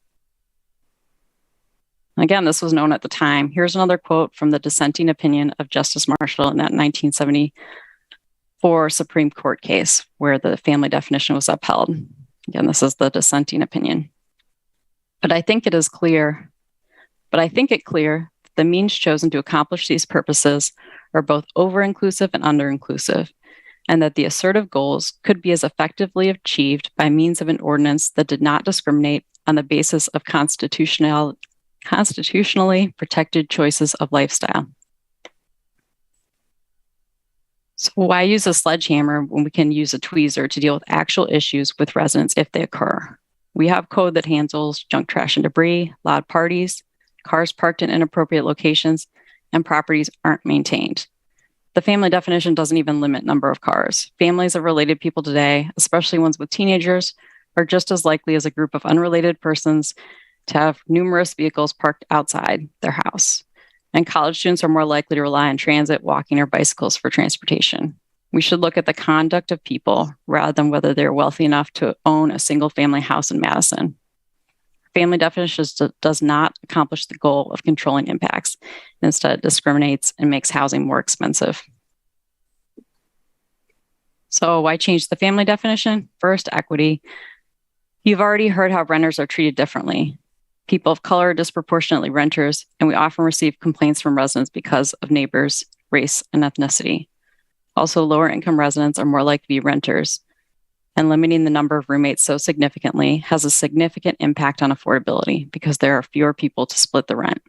Again, this was known at the time. Here's another quote from the dissenting opinion of Justice Marshall in that 1974 Supreme Court case where the family definition was upheld. Again, this is the dissenting opinion. But I think it clear that the means chosen to accomplish these purposes are both over-inclusive and under-inclusive, and that the assertive goals could be as effectively achieved by means of an ordinance that did not discriminate on the basis of constitutionally protected choices of lifestyle. So why use a sledgehammer when we can use a tweezer to deal with actual issues with residents if they occur? We have code that handles junk, trash, and debris, loud parties, cars parked in inappropriate locations, and properties aren't maintained. The family definition doesn't even limit number of cars. Families of related people today, especially ones with teenagers, are just as likely as a group of unrelated persons to have numerous vehicles parked outside their house. And college students are more likely to rely on transit, walking, or bicycles for transportation. We should look at the conduct of people rather than whether they're wealthy enough to own a single family house in Madison. Family definition does not accomplish the goal of controlling impacts. Instead, it discriminates and makes housing more expensive. So why change the family definition? First, equity. You've already heard how renters are treated differently. People of color are disproportionately renters, and we often receive complaints from residents because of neighbors, race, and ethnicity. Also, lower income residents are more likely to be renters, and limiting the number of roommates so significantly has a significant impact on affordability because there are fewer people to split the rent.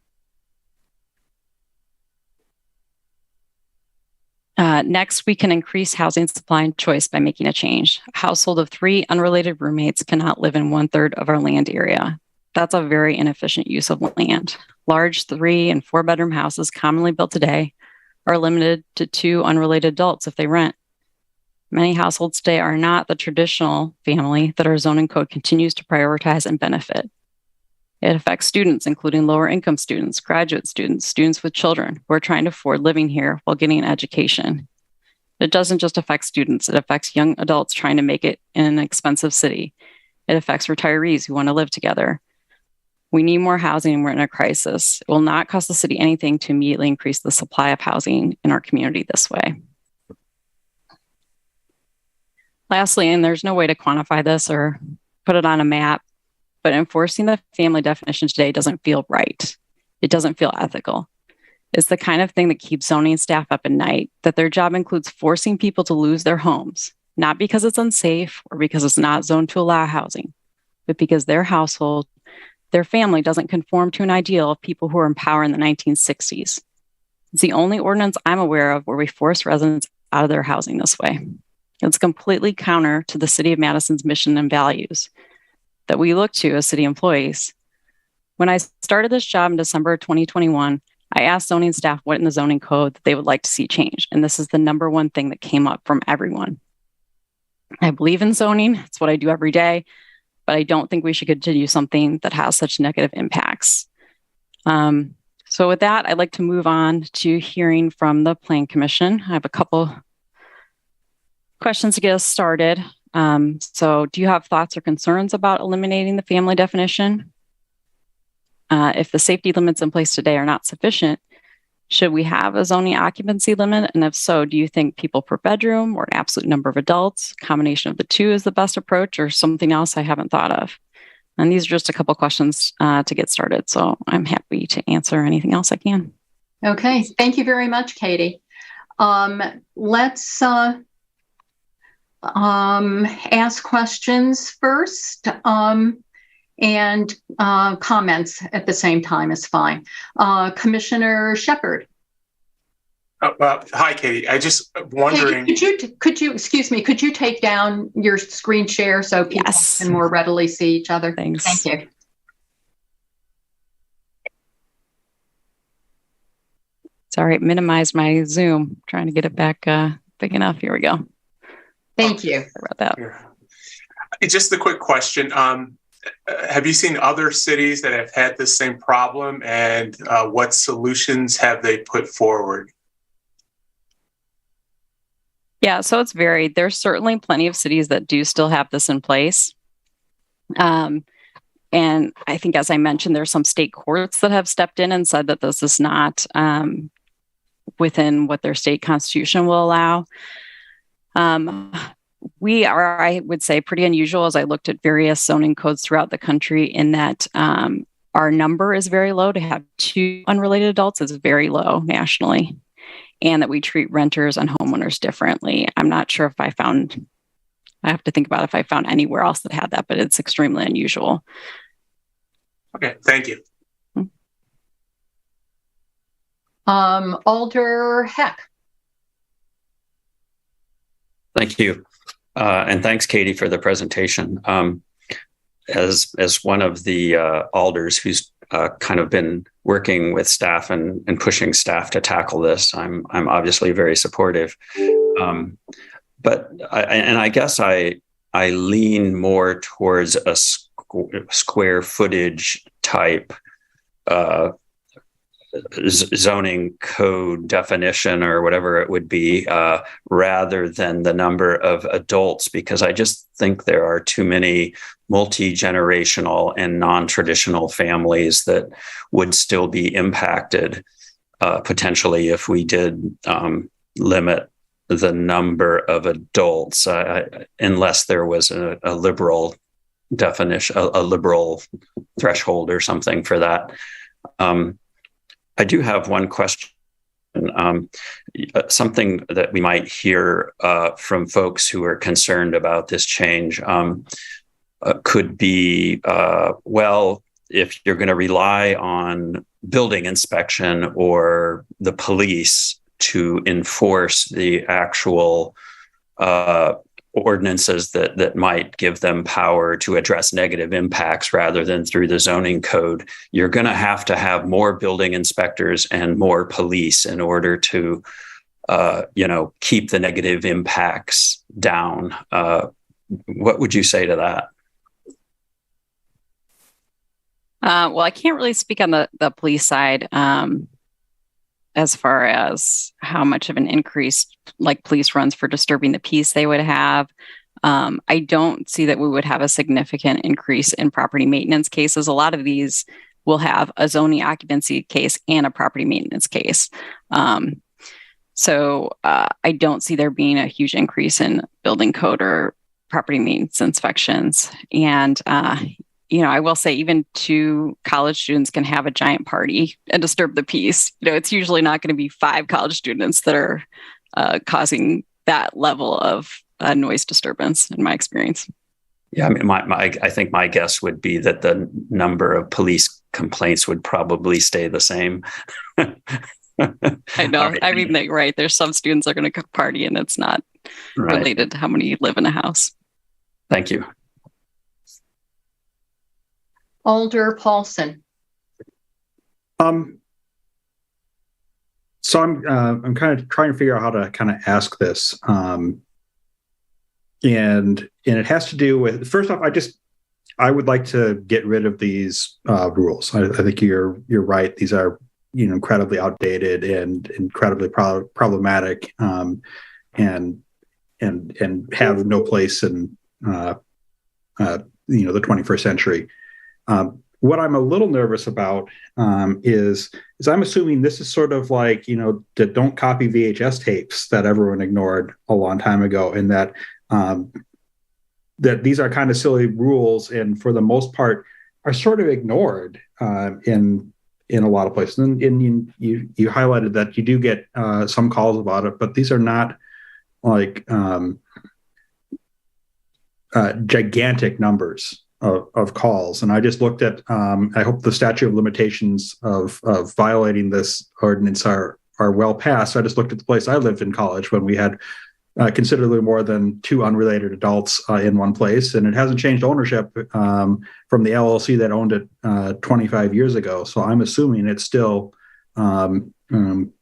Next, we can increase housing supply and choice by making a change. A household of 3 unrelated roommates cannot live in 1/3 of our land area. That's a very inefficient use of land. Large 3- and 4-bedroom houses commonly built today are limited to 2 unrelated adults if they rent. Many households today are not the traditional family that our zoning code continues to prioritize and benefit. It affects students, including lower income students, graduate students, students with children who are trying to afford living here while getting an education. It doesn't just affect students, it affects young adults trying to make it in an expensive city. It affects retirees who want to live together. We need more housing and we're in a crisis. It will not cost the city anything to immediately increase the supply of housing in our community this way. Lastly, and there's no way to quantify this or put it on a map, but enforcing the family definition today doesn't feel right. It doesn't feel ethical. It's the kind of thing that keeps zoning staff up at night, that their job includes forcing people to lose their homes, not because it's unsafe or because it's not zoned to allow housing, but because their household, their family doesn't conform to an ideal of people who were in power in the 1960s. It's the only ordinance I'm aware of where we force residents out of their housing this way. It's completely counter to the City of Madison's mission and values that we look to as city employees. When I started this job in December 2021, I asked zoning staff what in the zoning code that they would like to see change, and this is the number one thing that came up from everyone. I believe in zoning, it's what I do every day, but I don't think we should continue something that has such negative impacts. So with that, I'd like to move on to hearing from the Plan Commission. I have a couple questions to get us started. So do you have thoughts or concerns about eliminating the family definition? If the safety limits in place today are not sufficient, Should we have a zoning occupancy limit? And if so, do you think people per bedroom or an absolute number of adults, combination of the two is the best approach, or something else I haven't thought of? And these are just a couple questions to get started. So I'm happy to answer anything else I can. Okay, thank you very much, Katie. Let's ask questions first, and comments at the same time is fine. Commissioner Shepherd. Hi, Katie. I just wondering. Katie, could you take down your screen share so people can more readily see each other? Thanks. Thank you. Sorry, minimize my Zoom. Trying to get it back big enough. Here we go. Thank you. Sorry about that. It's just a quick question. Have you seen other cities that have had this same problem, and what solutions have they put forward? Yeah, so it's varied. There's certainly plenty of cities that do still have this in place. And I think, as I mentioned, there's some state courts that have stepped in and said that this is not within what their state constitution will allow. We are, I would say, pretty unusual as I looked at various zoning codes throughout the country in that our number is very low. To have 2 unrelated adults is very low nationally, and that we treat renters and homeowners differently. I'm not sure if I have to think about if I found anywhere else that had that, but it's extremely unusual. Okay, thank you. Alder Heck. Thank you. And thanks, Katie, for the presentation. As one of the alders who's kind of been working with staff and pushing staff to tackle this, I'm obviously very supportive. But I guess I lean more towards a square footage type zoning code definition or whatever it would be, rather than the number of adults, because I just think there are too many multi-generational and non-traditional families that would still be impacted potentially if we did limit the number of adults, unless there was a liberal definition, a liberal threshold or something for that. I do have one question, something that we might hear from folks who are concerned about this change could be, well, if you're going to rely on building inspection or the police to enforce the actual ordinances that might give them power to address negative impacts rather than through the zoning code, you're going to have more building inspectors and more police in order to, keep the negative impacts down. What would you say to that? Well, I can't really speak on the police side as far as how much of an increase like police runs for disturbing the peace they would have. I don't see that we would have a significant increase in property maintenance cases. A lot of these will have a zoning occupancy case and a property maintenance case. So I don't see there being a huge increase in building code or property maintenance inspections. And I will say even 2 college students can have a giant party and disturb the peace. It's usually not going to be 5 college students that are causing that level of noise disturbance, in my experience. Yeah, I mean, I think my guess would be that the number of police complaints would probably stay the same. I know. I mean, right. There's some students that are going to party, and it's not related to how many live in a house. Thank you. Alder Paulson. So I'm kind of trying to figure out how to kind of ask this, and it has to do with, first off, I would like to get rid of these rules. I think you're right; these are incredibly outdated and incredibly problematic, and have no place in the 21st century. What I'm a little nervous about is is I'm assuming this is sort of like, the don't copy VHS tapes that everyone ignored a long time ago, and that that these are kind of silly rules, and for the most part are sort of ignored in a lot of places. And you highlighted that you do get some calls about it, but these are not like gigantic numbers of calls. And I just looked at, I hope the statute of limitations of violating this ordinance are well past. I just looked at the place I lived in college when we had considerably more than 2 unrelated adults in one place. And it hasn't changed ownership from the LLC that owned it 25 years ago. So I'm assuming it's still, unrelated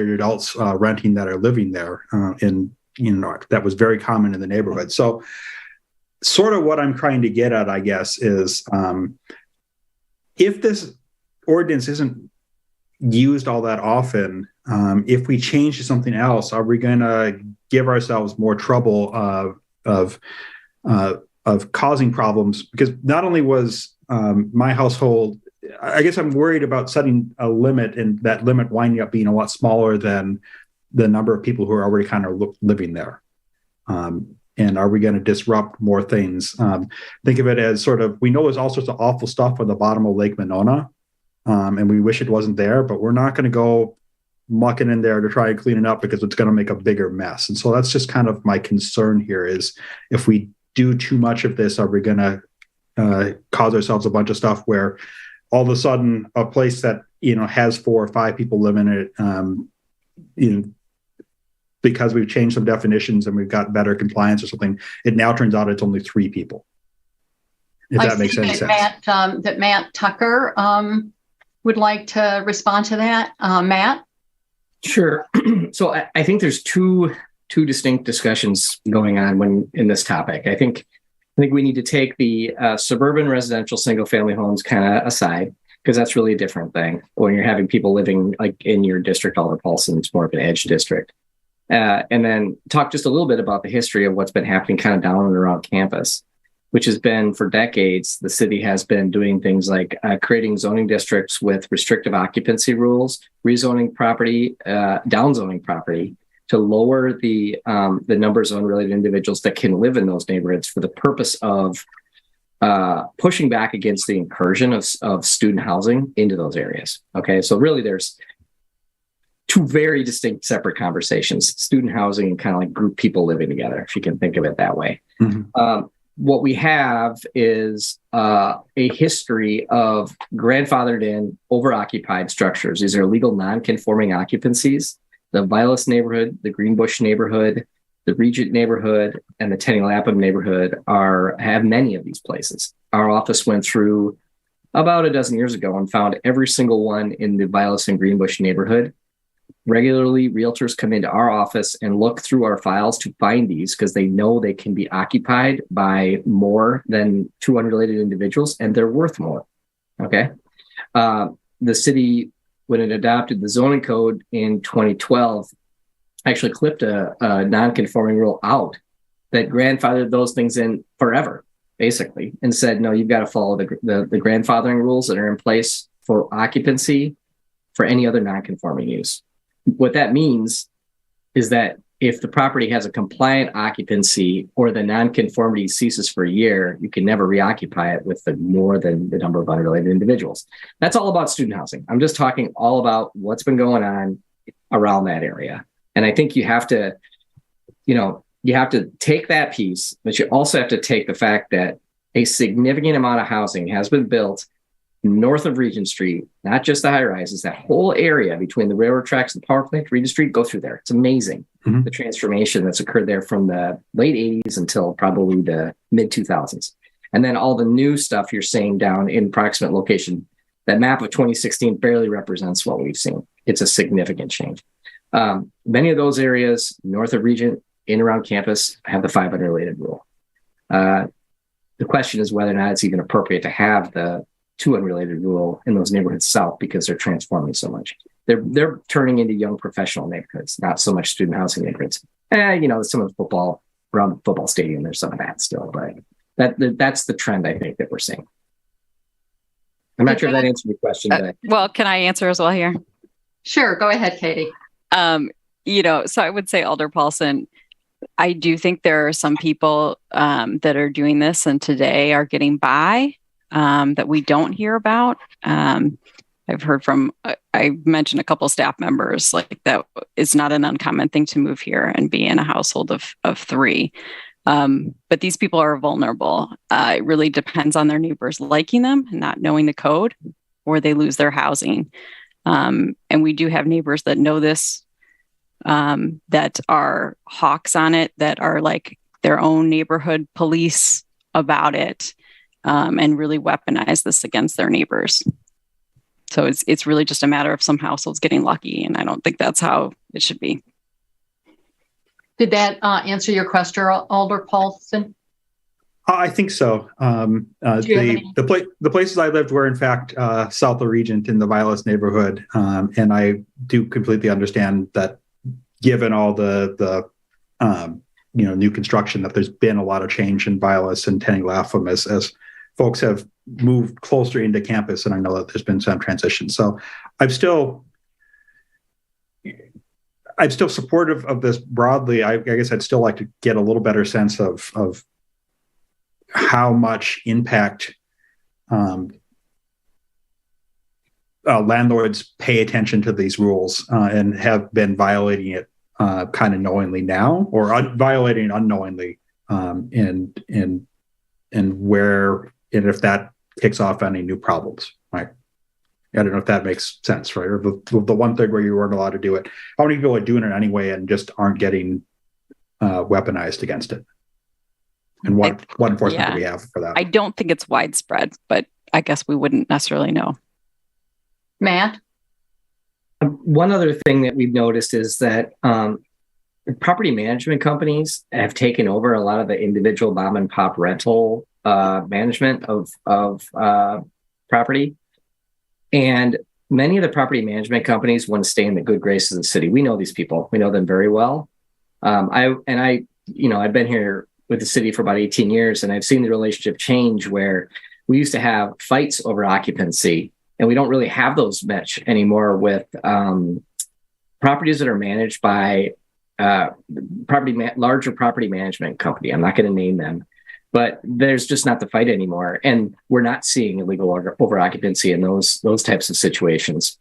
adults renting that are living there. And, that was very common in the neighborhood. So sort of what I'm trying to get at, I guess, is if this ordinance isn't used all that often, if we change to something else, are we going to give ourselves more trouble of causing problems? Because not only was my household, I guess I'm worried about setting a limit, and that limit winding up being a lot smaller than the number of people who are already kind of living there. And are we going to disrupt more things? Think of it as sort of, we know there's all sorts of awful stuff on the bottom of Lake Monona, and we wish it wasn't there, but we're not going to go mucking in there to try and clean it up because it's going to make a bigger mess. And so that's just kind of my concern here, is if we do too much of this, are we going to cause ourselves a bunch of stuff where all of a sudden a place that, has 4 or 5 people living in it, because we've changed some definitions and we've got better compliance or something, it now turns out it's only 3 people. If that makes any sense. That Matt Tucker would like to respond to that. Matt? Sure. So I think there's two distinct discussions going on in this topic. I think we need to take the suburban residential single family homes kind of aside, because that's really a different thing. When you're having people living like in your district, Oliver Paulson, it's more of an edge district. And then talk just a little bit about the history of what's been happening kind of down and around campus, which has been for decades. The city has been doing things like creating zoning districts with restrictive occupancy rules, rezoning property, downzoning property to lower the numbers of unrelated individuals that can live in those neighborhoods for the purpose of pushing back against the incursion of student housing into those areas. Okay, so really there's 2 very distinct separate conversations: student housing and kind of like group people living together, if you can think of it that way. Mm-hmm. What we have is a history of grandfathered in, overoccupied structures. These are legal non-conforming occupancies. The Vilas neighborhood, the Greenbush neighborhood, the Regent neighborhood, and the Tenny Lapham neighborhood have many of these places. Our office went through about a dozen years ago and found every single one in the Vilas and Greenbush neighborhood. Regularly, realtors come into our office and look through our files to find these because they know they can be occupied by more than 2 unrelated individuals, and they're worth more. Okay. The city, when it adopted the zoning code in 2012, actually clipped a non-conforming rule out that grandfathered those things in forever, basically, and said, no, you've got to follow the grandfathering rules that are in place for occupancy for any other non-conforming use. What that means is that if the property has a compliant occupancy or the nonconformity ceases for a year, you can never reoccupy it with more than the number of unrelated individuals. That's all about student housing. I'm just talking all about what's been going on around that area. And I think you have to take that piece, but you also have to take the fact that a significant amount of housing has been built north of Regent Street, not just the high rises, that whole area between the railroad tracks and the power plant, Regent Street, go through there. It's amazing, the transformation that's occurred there from the late 80s until probably the mid 2000s. And then all the new stuff you're seeing down in proximate location, that map of 2016 barely represents what we've seen. It's a significant change. Many of those areas north of Regent, in around campus, have the 5 unrelated rule. The question is whether or not it's even appropriate to have the 2 unrelated rule in those neighborhoods south, because they're transforming so much. They're turning into young professional neighborhoods, not so much student housing neighborhoods. Some of the football around the football stadium, there's some of that still, but that's the trend I think that we're seeing. I'm not sure if that answered your question. But Well, can I answer as well here? Sure. Go ahead, Katie. So I would say, Alder Paulson, I do think there are some people that are doing this and today are getting by that we don't hear about. I've heard from, I mentioned a couple staff members, like that is not an uncommon thing to move here and be in a household of three. But these people are vulnerable. It really depends on their neighbors liking them and not knowing the code, or they lose their housing. And we do have neighbors that know this, that are hawks on it, that are like their own neighborhood police about it, and really weaponize this against their neighbors. So it's really just a matter of some households getting lucky, and I don't think that's how it should be. Did that answer your question, Alder Paulson? I think so. The places I lived were in fact south of Regent in the Violas neighborhood, and I do completely understand that, given all the new construction, that there's been a lot of change in Violas and Tenny Lapham as folks have moved closer into campus, and I know that there's been some transition. So I'm still supportive of this broadly. I guess I'd still like to get a little better sense of how much impact landlords pay attention to these rules and have been violating it kind of knowingly now, or violating unknowingly, and if that kicks off any new problems, right? I don't know if that makes sense, right? Or the one thing where you weren't allowed to do it. How many people are doing it anyway and just aren't getting weaponized against it? And what enforcement do we have for that? I don't think it's widespread, but I guess we wouldn't necessarily know. Matt? One other thing that we've noticed is that property management companies have taken over a lot of the individual mom and pop rental management of property. And many of the property management companies want to stay in the good graces of the city. We know these people. We know them very well. I've been here with the city for about 18 years, and I've seen the relationship change where we used to have fights over occupancy, and we don't really have those much anymore with properties that are managed by larger property management company. I'm not going to name them, but there's just not the fight anymore, and we're not seeing illegal over occupancy in those types of situations.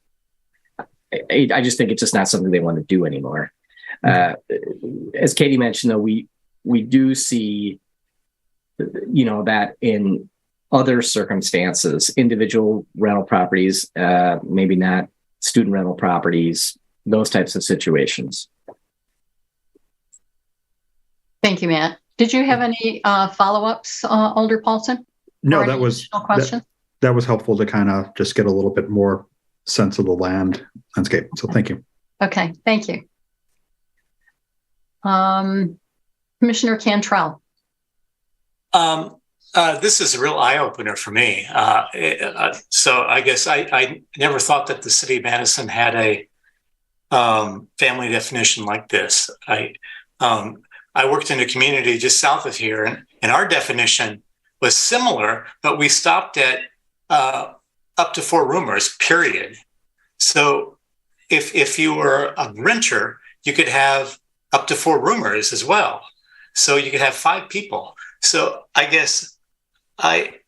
I just think it's just not something they want to do anymore. As Katie mentioned, though, we do see, that in other circumstances, individual rental properties, maybe not student rental properties, those types of situations. Thank you, Matt. Did you have any follow-ups, Alder Paulson? No, that was helpful to kind of just get a little bit more sense of the landscape. So thank you. Okay, thank you. Commissioner Cantrell. This is a real eye-opener for me. So I guess I never thought that the city of Madison had a family definition like this. I worked in a community just south of here, and our definition was similar, but we stopped at up to 4 roomers, period. So if you were a renter, you could have up to 4 roomers as well. So you could have 5 people. So I guess I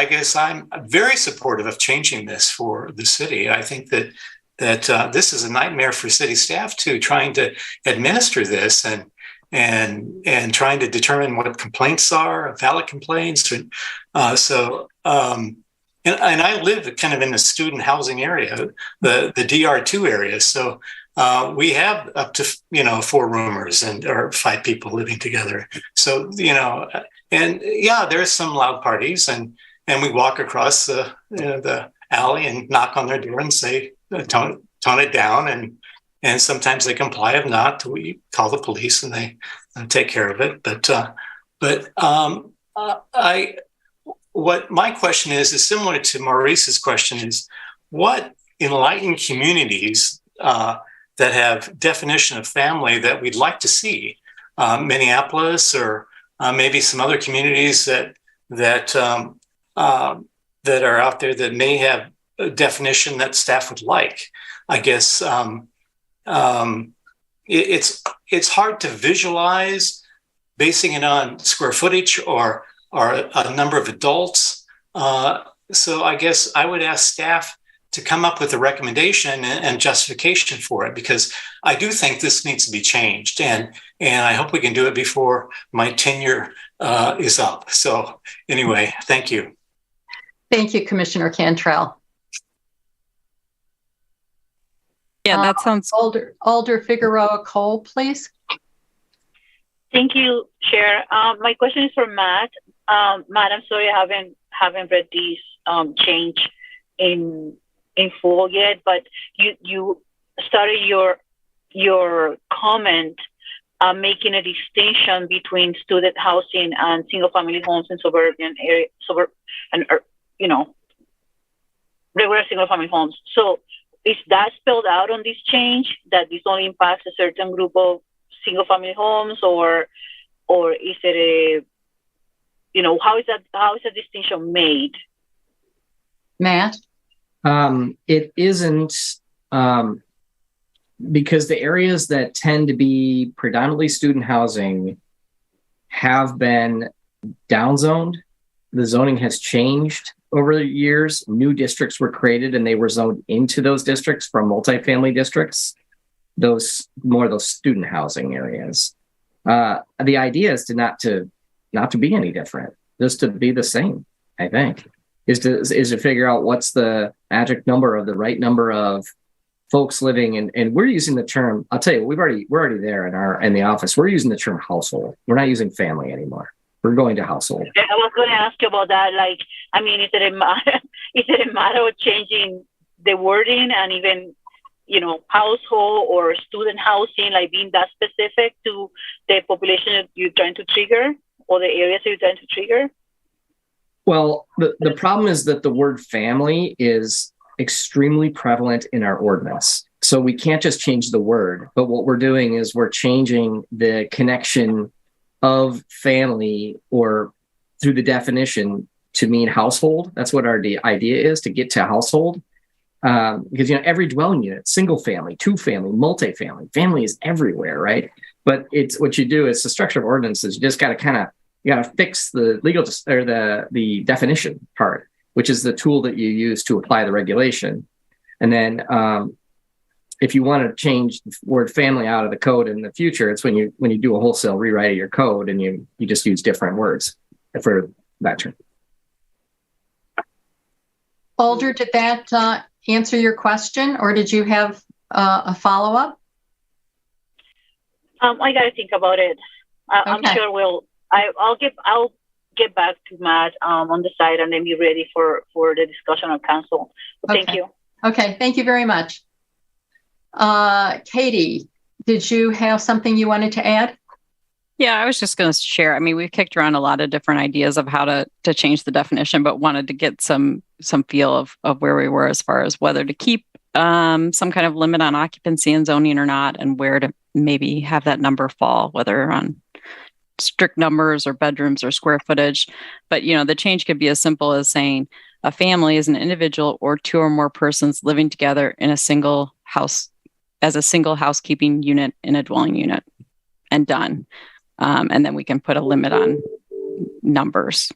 guess I'm very supportive of changing this for the city. I think that this is a nightmare for city staff too, trying to administer this and trying to determine what complaints are, valid complaints. And I live kind of in the student housing area, the DR2 area. So we have up to 4 roomers or 5 people living together. So and yeah, there's some loud parties, and we walk across the alley and knock on their door and say tone it down, and sometimes they comply. If not, we call the police and they take care of it. What my question is similar to Maurice's question: is what enlightened communities that have definition of family that we'd like to see, Minneapolis or maybe some other communities that that are out there that may have a definition that staff would like. I guess it's hard to visualize basing it on square footage or a number of adults. So I guess I would ask staff to come up with a recommendation and justification for it, because I do think this needs to be changed, and I hope we can do it before my tenure is up. So anyway, thank you. Thank you, Commissioner Cantrell. Yeah, that sounds. Alder Figueroa Cole, please. Thank you, Chair. My question is for Matt. Matt, I'm sorry I haven't read these change in full yet, but you started your comment making a distinction between student housing and single family homes in suburban area, regular single family homes. So is that spelled out on this change, that this only impacts a certain group of single family homes, or is it how is that distinction made? Matt? It isn't, because the areas that tend to be predominantly student housing have been downzoned. The zoning has changed over the years. New districts were created and they were zoned into those districts from multifamily districts, those student housing areas. The idea is not to be any different, just to be the same, I think. Is to figure out what's the magic number of the right number of folks living and we're using the term, I'll tell you, we're already there in the office. We're using the term household. We're not using family anymore. We're going to household. I was going to ask you about that. Is it a matter of changing the wording and even, household or student housing, like being that specific to the population that you're trying to trigger or the areas that you're trying to trigger? Well, the problem is that the word family is extremely prevalent in our ordinance. So we can't just change the word, but what we're doing is we're changing the connection of family or through the definition to mean household. That's what our idea is, to get to household. Because, every dwelling unit, single family, two family, multifamily, family is everywhere, right? But it's what you do is the structure of ordinances. You just got to you got to fix the legal or the definition part, which is the tool that you use to apply the regulation. And then if you want to change the word family out of the code in the future, it's when you do a wholesale rewrite of your code and you just use different words for that term. Alder, did that answer your question, or did you have a follow-up? I got to think about it. I'm sure I'll get back to Matt on the side and then be ready for the discussion on council. Thank you. Okay, thank you very much. Katie, did you have something you wanted to add? Yeah, I was just going to share. I mean, we've kicked around a lot of different ideas of how to change the definition, but wanted to get some feel of where we were as far as whether to keep some kind of limit on occupancy and zoning or not, and where to maybe have that number fall, whether on strict numbers or bedrooms or square footage. But, the change could be as simple as saying a family is an individual or two or more persons living together in a single house as a single housekeeping unit in a dwelling unit, and done. And then we can put a limit on numbers,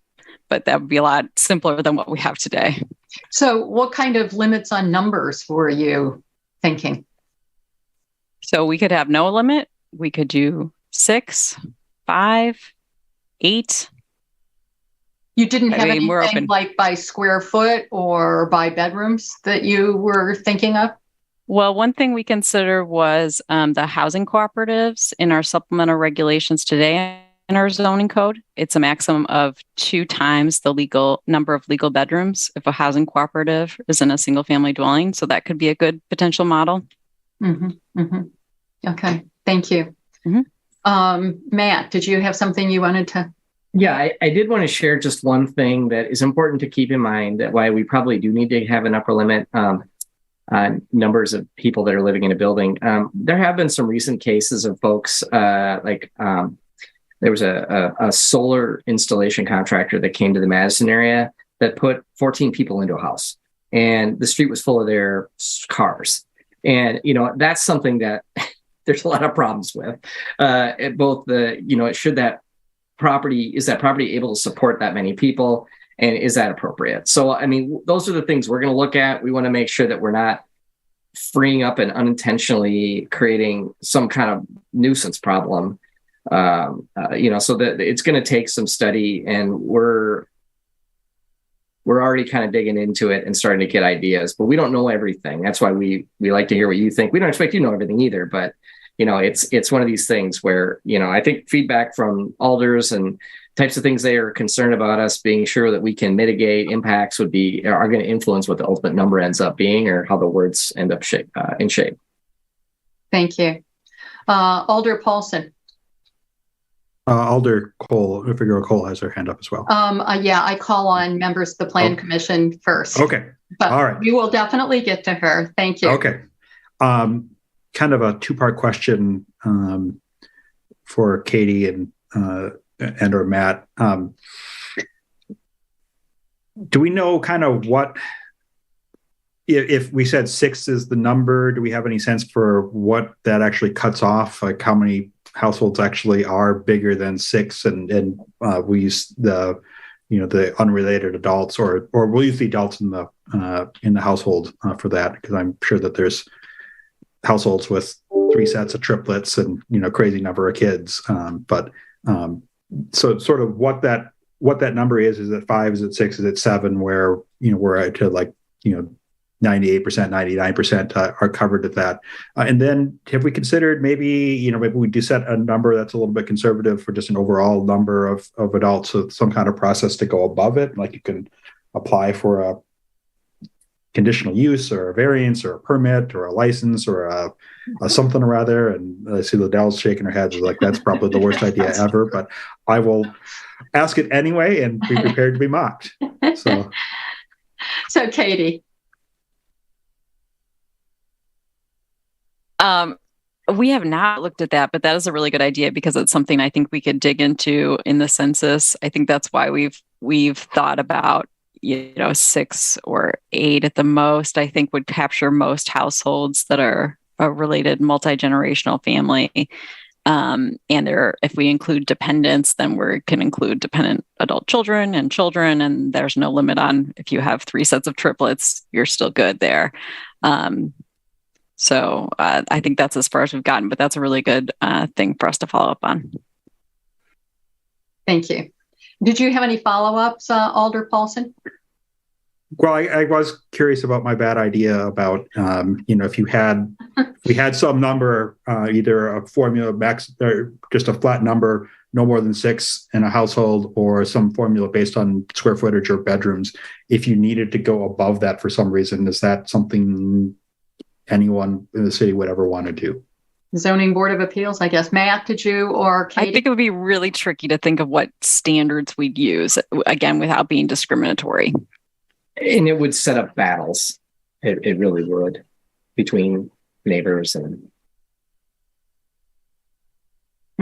but that would be a lot simpler than what we have today. So what kind of limits on numbers were you thinking? So we could have no limit. We could do 6, 5, 8. You didn't have anything like by square foot or by bedrooms that you were thinking of? Well, one thing we consider was the housing cooperatives in our supplemental regulations today in our zoning code. It's a maximum of 2 times the legal number of legal bedrooms if a housing cooperative is in a single family dwelling. So that could be a good potential model. Mm-hmm, mm-hmm. Okay, thank you. Mm-hmm. Matt, did you have something you wanted to? Yeah, I did want to share just one thing that is important to keep in mind, that why we probably do need to have an upper limit numbers of people that are living in a building. There have been some recent cases of folks there was a solar installation contractor that came to the Madison area that put 14 people into a house, and the street was full of their cars. And, that's something that there's a lot of problems with. Both is that property able to support that many people? And is that appropriate? So, those are the things we're going to look at. We want to make sure that we're not freeing up and unintentionally creating some kind of nuisance problem. So that it's going to take some study, and we're already kind of digging into it and starting to get ideas, but we don't know everything. That's why we like to hear what you think. We don't expect you to know everything either, but it's one of these things where, I think feedback from alders and types of things they are concerned about us being sure that we can mitigate impacts are going to influence what the ultimate number ends up being, or how the words end up in shape. Thank you. Alder Paulson. Alder Cole, Figueroa Cole has her hand up as well. I call on members of the Plan Commission first. Okay. But all right. We will definitely get to her. Thank you. Okay. Kind of a two-part question for Katie and or Matt. Do we know kind of what, if we said 6 is the number, do we have any sense for what that actually cuts off? Like how many households actually are bigger than 6, and we use the unrelated adults, or we'll use the adults in the household for that, because I'm sure that there's households with 3 sets of triplets and crazy number of kids. So sort of what that number is it 5, is it 6, is it 7, where we're at to 98%, 99% are covered at that. And then have we considered maybe we do set a number that's a little bit conservative for just an overall number of adults, so some kind of process to go above it, like you can apply for a conditional use or a variance or a permit or a license or a something or other. And I see Liddell's shaking her head like that's probably the worst idea ever, but I will ask it anyway and be prepared to be mocked. So Katie. We have not looked at that, but that is a really good idea, because it's something I think we could dig into in the census. I think that's why we've thought about 6 or 8 at the most, I think would capture most households that are a related multi-generational family. And if we include dependents, then we can include dependent adult children, and there's no limit on if you have 3 sets of triplets, you're still good there. So I think that's as far as we've gotten, but that's a really good thing for us to follow up on. Thank you. Did you have any follow-ups, Alder Paulson? Well, I was curious about my bad idea about, if we had some number, either a formula max or just a flat number, no more than 6 in a household, or some formula based on square footage or bedrooms. If you needed to go above that for some reason, is that something anyone in the city would ever want to do? Zoning Board of Appeals, I guess. Matt, did you, or Katie? I think it would be really tricky to think of what standards we'd use, again, without being discriminatory. And it would set up battles. It really would, between neighbors and.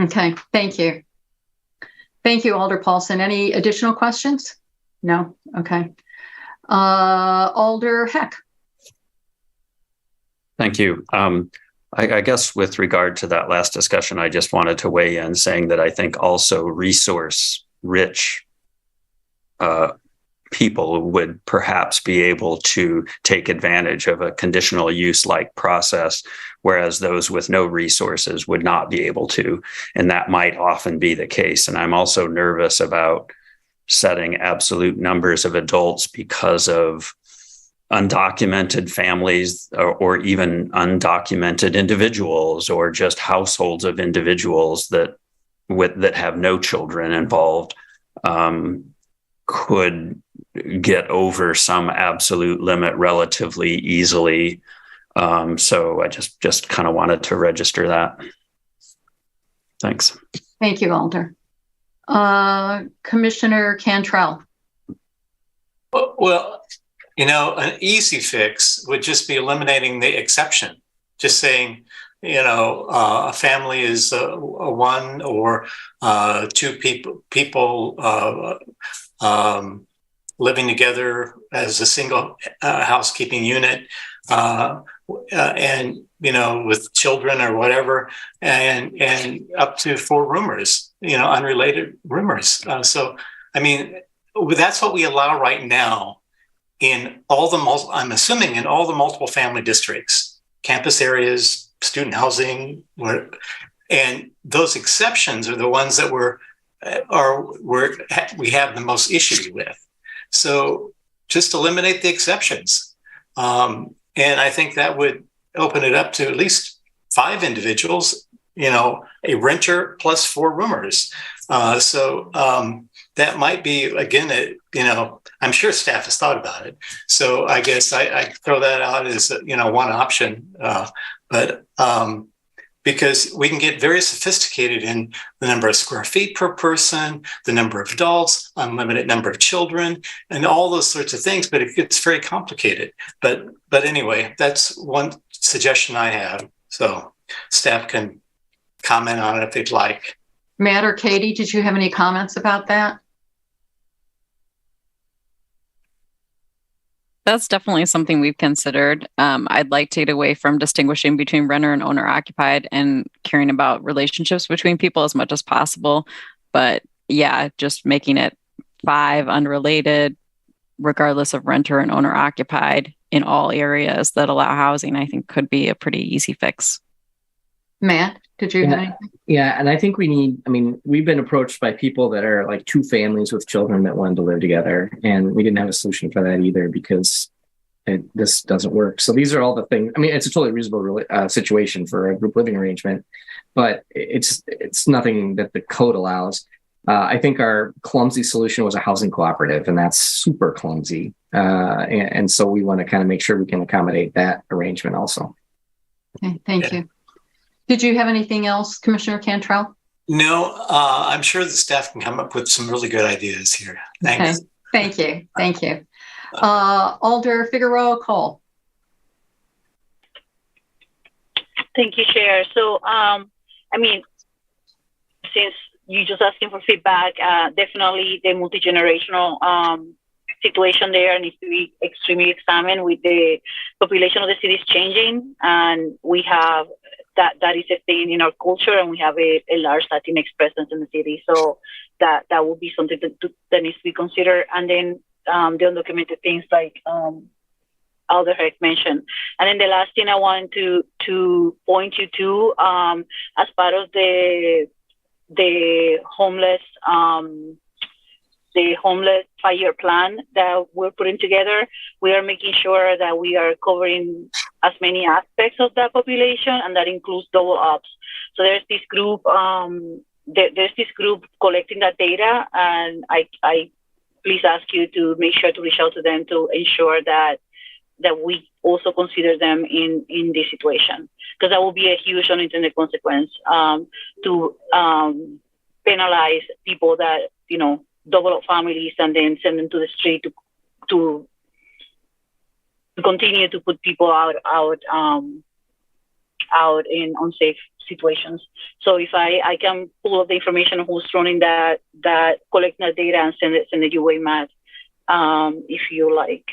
Okay, thank you. Thank you, Alder Paulson. Any additional questions? No? Okay. Alder Heck. Thank you. I guess with regard to that last discussion, I just wanted to weigh in saying that I think also resource-rich people would perhaps be able to take advantage of a conditional use-like process, whereas those with no resources would not be able to. And that might often be the case. And I'm also nervous about setting absolute numbers of adults because of undocumented families or even undocumented individuals, or just households of individuals that have no children involved, could get over some absolute limit relatively easily. So I just kind of wanted to register that. Thanks. Thank you, Alder. Commissioner Cantrell. Well, an easy fix would just be eliminating the exception. Just saying, a family is a 1 or 2 people living together as a single housekeeping unit, and with children or whatever, and up to 4 roomers, unrelated roomers. So I mean, that's what we allow right now in all the I'm assuming in all the multiple family districts, campus areas, student housing, and those exceptions are the ones that we have the most issue with. So just eliminate the exceptions. And I think that would open it up to at least 5 individuals, a renter plus 4 roomers. So that might be, again, I'm sure staff has thought about it. So I guess I throw that out as, one option. But because we can get very sophisticated in the number of square feet per person, the number of adults, unlimited number of children, and all those sorts of things, but it gets very complicated. But anyway, that's one suggestion I have. So staff can comment on it if they'd like. Matt or Katie, did you have any comments about that? That's definitely something we've considered. I'd like to get away from distinguishing between renter and owner occupied and caring about relationships between people as much as possible. But yeah, just making it 5 unrelated, regardless of renter and owner occupied in all areas that allow housing, I think could be a pretty easy fix. Matt, did you have anything? Yeah, and I think we've been approached by people that are like 2 families with children that wanted to live together, and we didn't have a solution for that either because this doesn't work. So these are all the things. I mean, it's a totally reasonable situation for a group living arrangement, but it's nothing that the code allows. I think our clumsy solution was a housing cooperative, and that's super clumsy. And so we want to kind of make sure we can accommodate that arrangement also. Okay, thank you. Did you have anything else, Commissioner Cantrell? No, I'm sure the staff can come up with some really good ideas here. Thanks. Okay. Thank you. Alder Figueroa Cole. Thank you, Chair. So, since you're just asking for feedback, definitely the multi-generational situation there needs to be extremely examined with the population of the city is changing, and we have that is a thing in our culture, and we have a large Latinx presence in the city. So that would be something that needs to be considered. And then the undocumented things like Alder had mentioned. And then the last thing I want to point you to, as part of the homeless 5-year plan that we're putting together, we are making sure that we are covering as many aspects of that population, and that includes double ups. So there's this group collecting that data, and I please ask you to make sure to reach out to them to ensure that we also consider them in this situation, because that will be a huge unintended consequence to penalize people that double up families and then send them to the street to continue to put people out in unsafe situations. So if I can pull up the information of who's running that collecting that data and send it your way, Matt, if you like.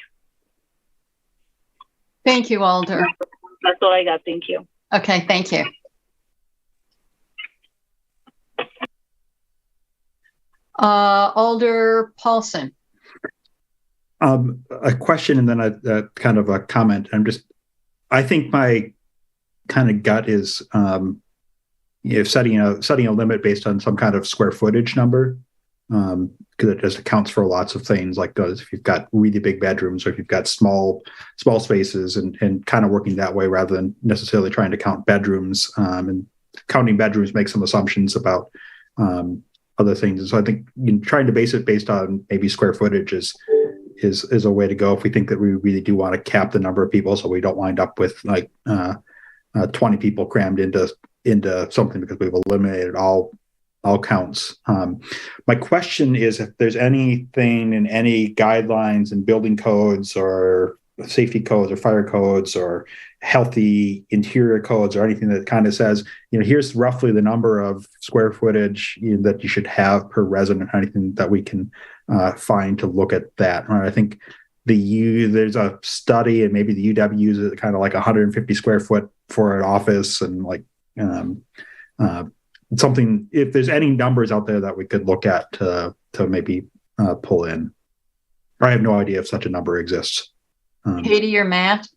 Thank you, Alder. That's all I got. Thank you. Okay, thank you. Alder Paulson. A question and then a kind of a comment. I think my kind of gut is setting a limit based on some kind of square footage number, because it just accounts for lots of things, like if you've got really big bedrooms or if you've got small spaces, and kind of working that way rather than necessarily trying to count bedrooms, and counting bedrooms makes some assumptions about other things. And so I think trying to base it based on maybe square footage is a way to go if we think that we really do want to cap the number of people, so we don't wind up with 20 people crammed into something because we've eliminated all counts. My question is if there's anything in any guidelines and building codes or safety codes or fire codes or healthy interior codes or anything that kind of says, here's roughly the number of square footage that you should have per resident, or anything that we can fine to look at that. Right? I think there's a study, and maybe the UW uses kind of like 150 square foot for an office, and like something. If there's any numbers out there that we could look at to maybe pull in, I have no idea if such a number exists. Katie or Matt?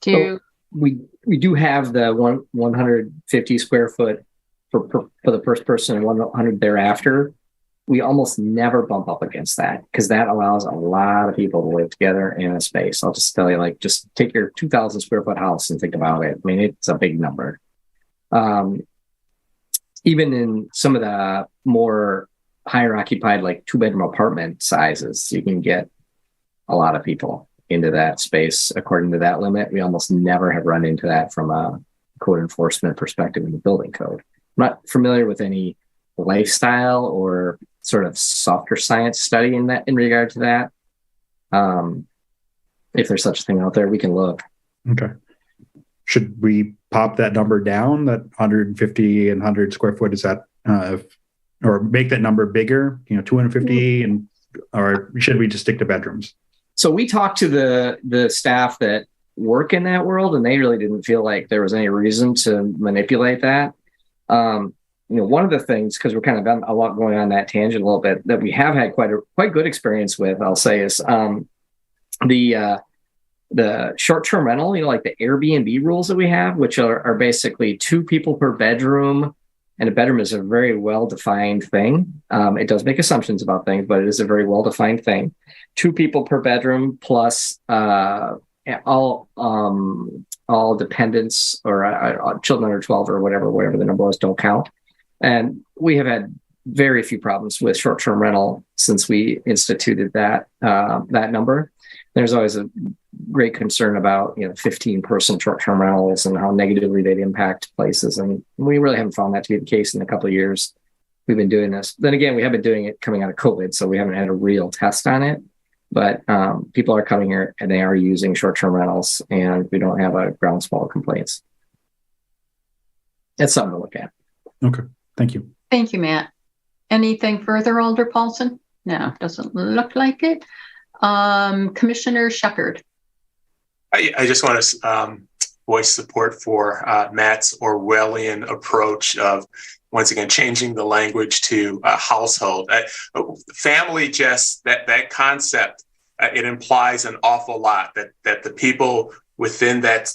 We do have the 150 square foot for the first person and 100 thereafter. We almost never bump up against that because that allows a lot of people to live together in a space. I'll just tell you, like, just take your 2,000 square foot house and think about it. I mean, it's a big number. Even in some of the more higher occupied, like 2-bedroom apartment sizes, you can get a lot of people into that space according to that limit. We almost never have run into that from a code enforcement perspective in the building code. I'm not familiar with any lifestyle or sort of softer science study in regard to that. If there's such a thing out there, we can look. Okay. Should we pop that number down, that 150 and 100 square foot? Is that, or make that number bigger, 250, or should we just stick to bedrooms? So we talked to the staff that work in that world, and they really didn't feel like there was any reason to manipulate that. One of the things, because we're kind of got a lot going on that tangent a little bit, that we have had quite good experience with, I'll say, is the short-term rental, like the Airbnb rules that we have, which are basically 2 people per bedroom, and a bedroom is a very well-defined thing. It does make assumptions about things, but it is a very well-defined thing. 2 people per bedroom plus all dependents or children under 12 or whatever the number was, don't count. And we have had very few problems with short-term rental since we instituted that number. There's always a great concern about 15-person short-term rentals and how negatively they'd impact places, and we really haven't found that to be the case in a couple of years we've been doing this. Then again, we have been doing it coming out of COVID, so we haven't had a real test on it. But people are coming here and they are using short-term rentals, and we don't have a groundswell of complaints. It's something to look at. Okay, thank you. Thank you, Matt. Anything further, Alder Paulson? No, doesn't look like it. Commissioner Shepherd. I just want to voice support for Matt's Orwellian approach of, once again, changing the language to household. Family, just that concept, it implies an awful lot that the people within that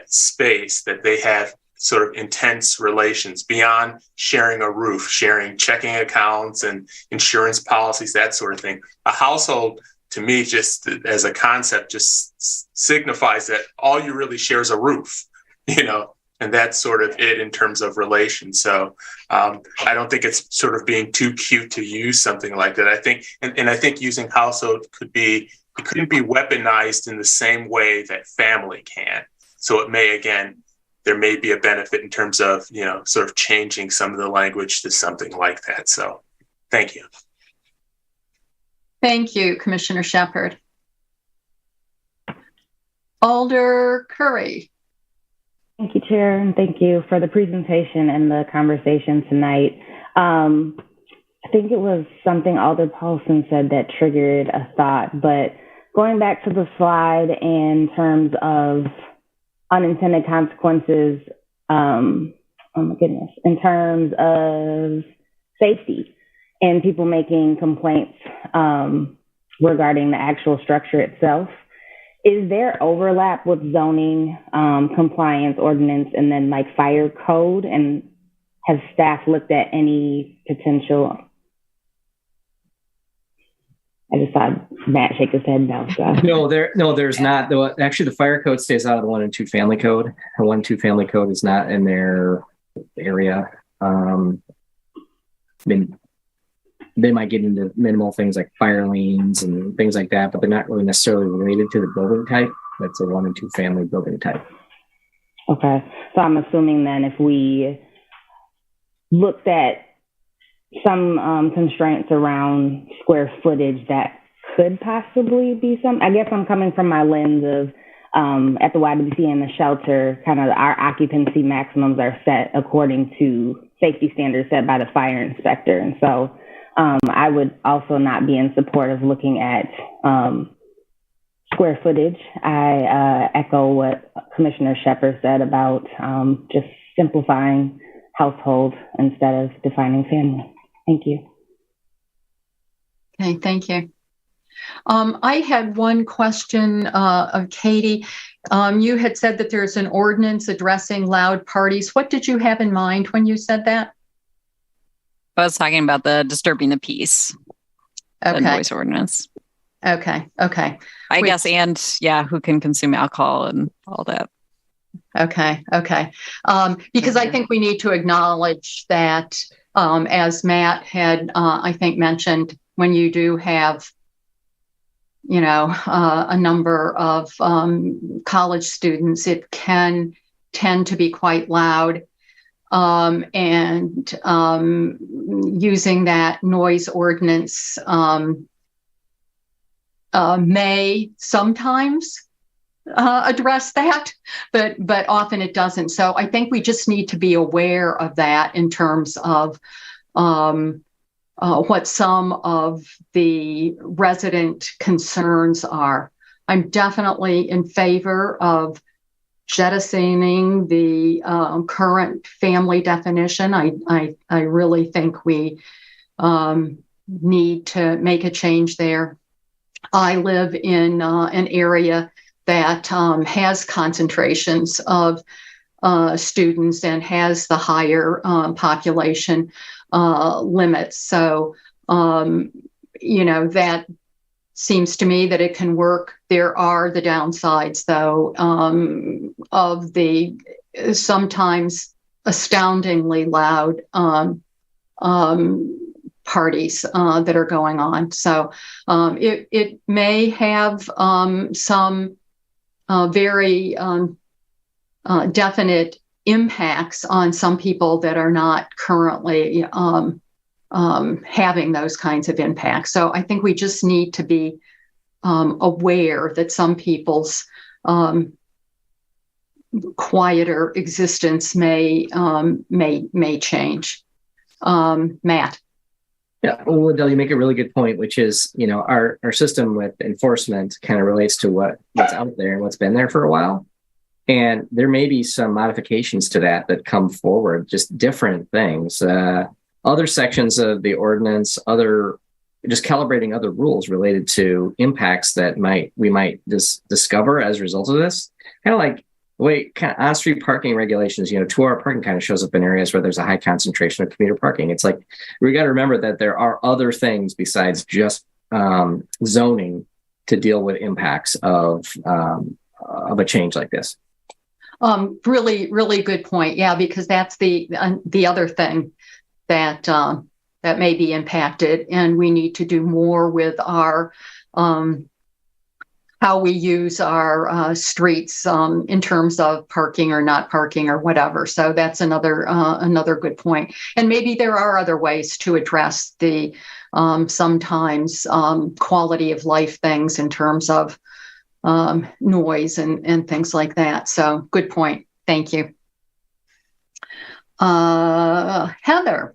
space, that they have sort of intense relations beyond sharing a roof, sharing checking accounts and insurance policies, that sort of thing. A household, to me, just as a concept, just signifies that all you really share is a roof, and that's sort of it in terms of relations. So I don't think it's sort of being too cute to use something like that. I think, and I think using household couldn't be weaponized in the same way that family can. So there may be a benefit in terms of, sort of changing some of the language to something like that. So thank you. Thank you, Commissioner Shepherd. Alder Curry. Thank you, Chair, and thank you for the presentation and the conversation tonight. I think it was something Alder Paulson said that triggered a thought, but going back to the slide in terms of unintended consequences, oh my goodness, in terms of safety and people making complaints regarding the actual structure itself. Is there overlap with zoning, compliance ordinance, and then like fire code? And has staff looked at any potential? I just saw Matt shake his head now. So. No, there's not. Though, actually, the fire code stays out of the 1 and 2 family code. The 1 and 2 family code is not in their area. They might get into minimal things like fire lanes and things like that, but they're not really necessarily related to the building type. That's a 1 and 2 family building type. Okay. So I'm assuming then if we looked at some constraints around square footage, that could possibly be some. I guess I'm coming from my lens of at the YWCA and the shelter, kind of our occupancy maximums are set according to safety standards set by the fire inspector. And so I would also not be in support of looking at square footage. I echo what Commissioner Shepherd said about just simplifying household instead of defining family. Thank you. Okay, thank you. I had one question of Katie. You had said that there's an ordinance addressing loud parties. What did you have in mind when you said that? I was talking about the disturbing the peace, the noise ordinance. Okay. I guess, and yeah, who can consume alcohol and all that. Okay. Because I think we need to acknowledge that, as Matt had, I think, mentioned, when you do have, a number of college students, it can tend to be quite loud. And using that noise ordinance may sometimes address that, but often it doesn't. So I think we just need to be aware of that in terms of what some of the resident concerns are. I'm definitely in favor of jettisoning the current family definition. I really think we need to make a change there. I live in an area that has concentrations of students and has the higher population limits. So, that seems to me that it can work. There are the downsides, though, of the sometimes astoundingly loud parties that are going on. So it may have some very definite impacts on some people that are not currently having those kinds of impacts. So I think we just need to be aware that some people's quieter existence may change. Matt. Yeah, well, Liddell, you make a really good point, which is, our system with enforcement kind of relates to what's out there and what's been there for a while. And there may be some modifications to that come forward, just different things. Other sections of the ordinance, just calibrating other rules related to impacts that we might discover as a result of this. Kind of like the way kind of on-street parking regulations, 2-hour parking kind of shows up in areas where there's a high concentration of commuter parking. It's like, we got to remember that there are other things besides just zoning to deal with impacts of a change like this. Really, really good point. Yeah, because that's the other thing that may be impacted, and we need to do more with our how we use our streets in terms of parking or not parking or whatever. So that's another good point. And maybe there are other ways to address the sometimes quality of life things in terms of noise and things like that. So good point. Thank you. Heather.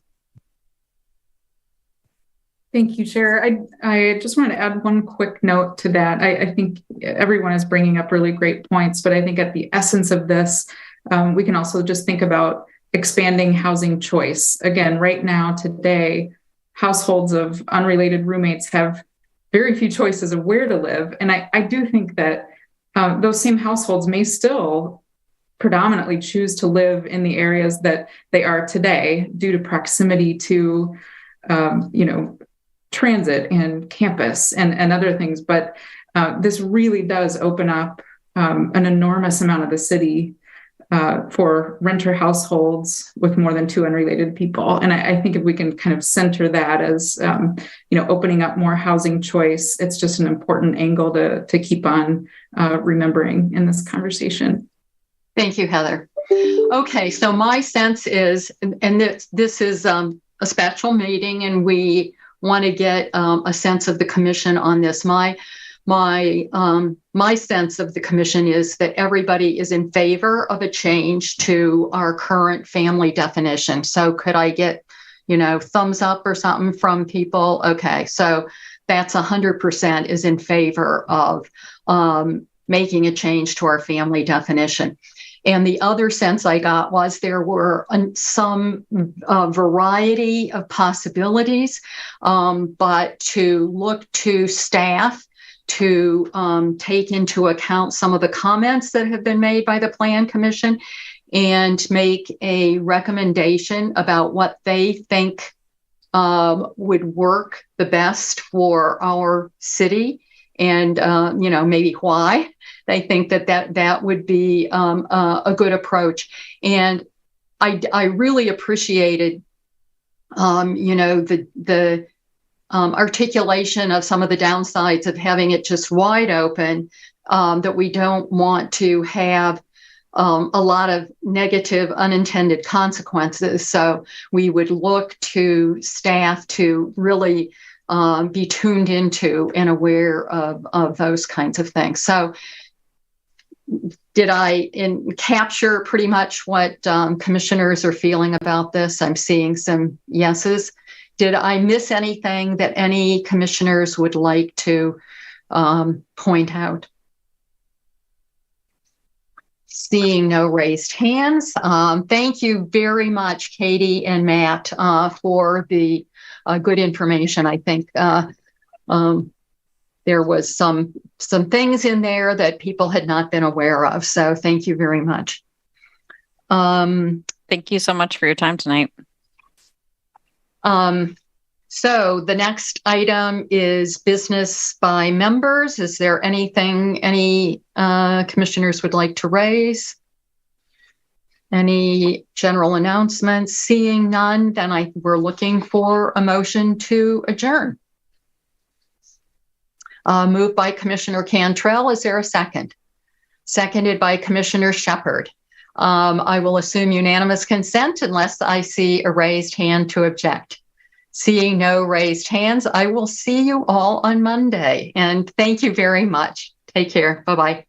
Thank you, Chair. I just want to add one quick note to that. I think everyone is bringing up really great points, but I think at the essence of this, we can also just think about expanding housing choice. Again, right now, today, households of unrelated roommates have very few choices of where to live. And I do think that those same households may still predominantly choose to live in the areas that they are today due to proximity to, transit and campus and other things. But this really does open up an enormous amount of the city for renter households with more than 2 unrelated people. And I think if we can kind of center that as, opening up more housing choice, it's just an important angle to keep on remembering in this conversation. Thank you, Heather. Okay, so my sense is, and this is a special meeting, and we want to get a sense of the commission on this. My sense of the commission is that everybody is in favor of a change to our current family definition. So could I get thumbs up or something from people. Okay, so that's 100% is in favor of making a change to our family definition. And the other sense I got was there were some variety of possibilities, but to look to staff to take into account some of the comments that have been made by the Plan Commission and make a recommendation about what they think would work the best for our city, and maybe why they think that would be a good approach. And I really appreciated the articulation of some of the downsides of having it just wide open, that we don't want to have a lot of negative unintended consequences. So we would look to staff to really be tuned into and aware of those kinds of things. So did I capture pretty much what commissioners are feeling about this? I'm seeing some yeses. Did I miss anything that any commissioners would like to point out? Seeing no raised hands. Thank you very much, Katie and Matt, for the good information. I think there was some things in there that people had not been aware of. So thank you very much. Thank you so much for your time tonight. So the next item is business by members. Is there anything any commissioners would like to raise? Any general announcements? Seeing none, then we're looking for a motion to adjourn. Moved by Commissioner Cantrell. Is there a second? Seconded by Commissioner Shepard. I will assume unanimous consent unless I see a raised hand to object. Seeing no raised hands, I will see you all on Monday. And thank you very much. Take care. Bye-bye.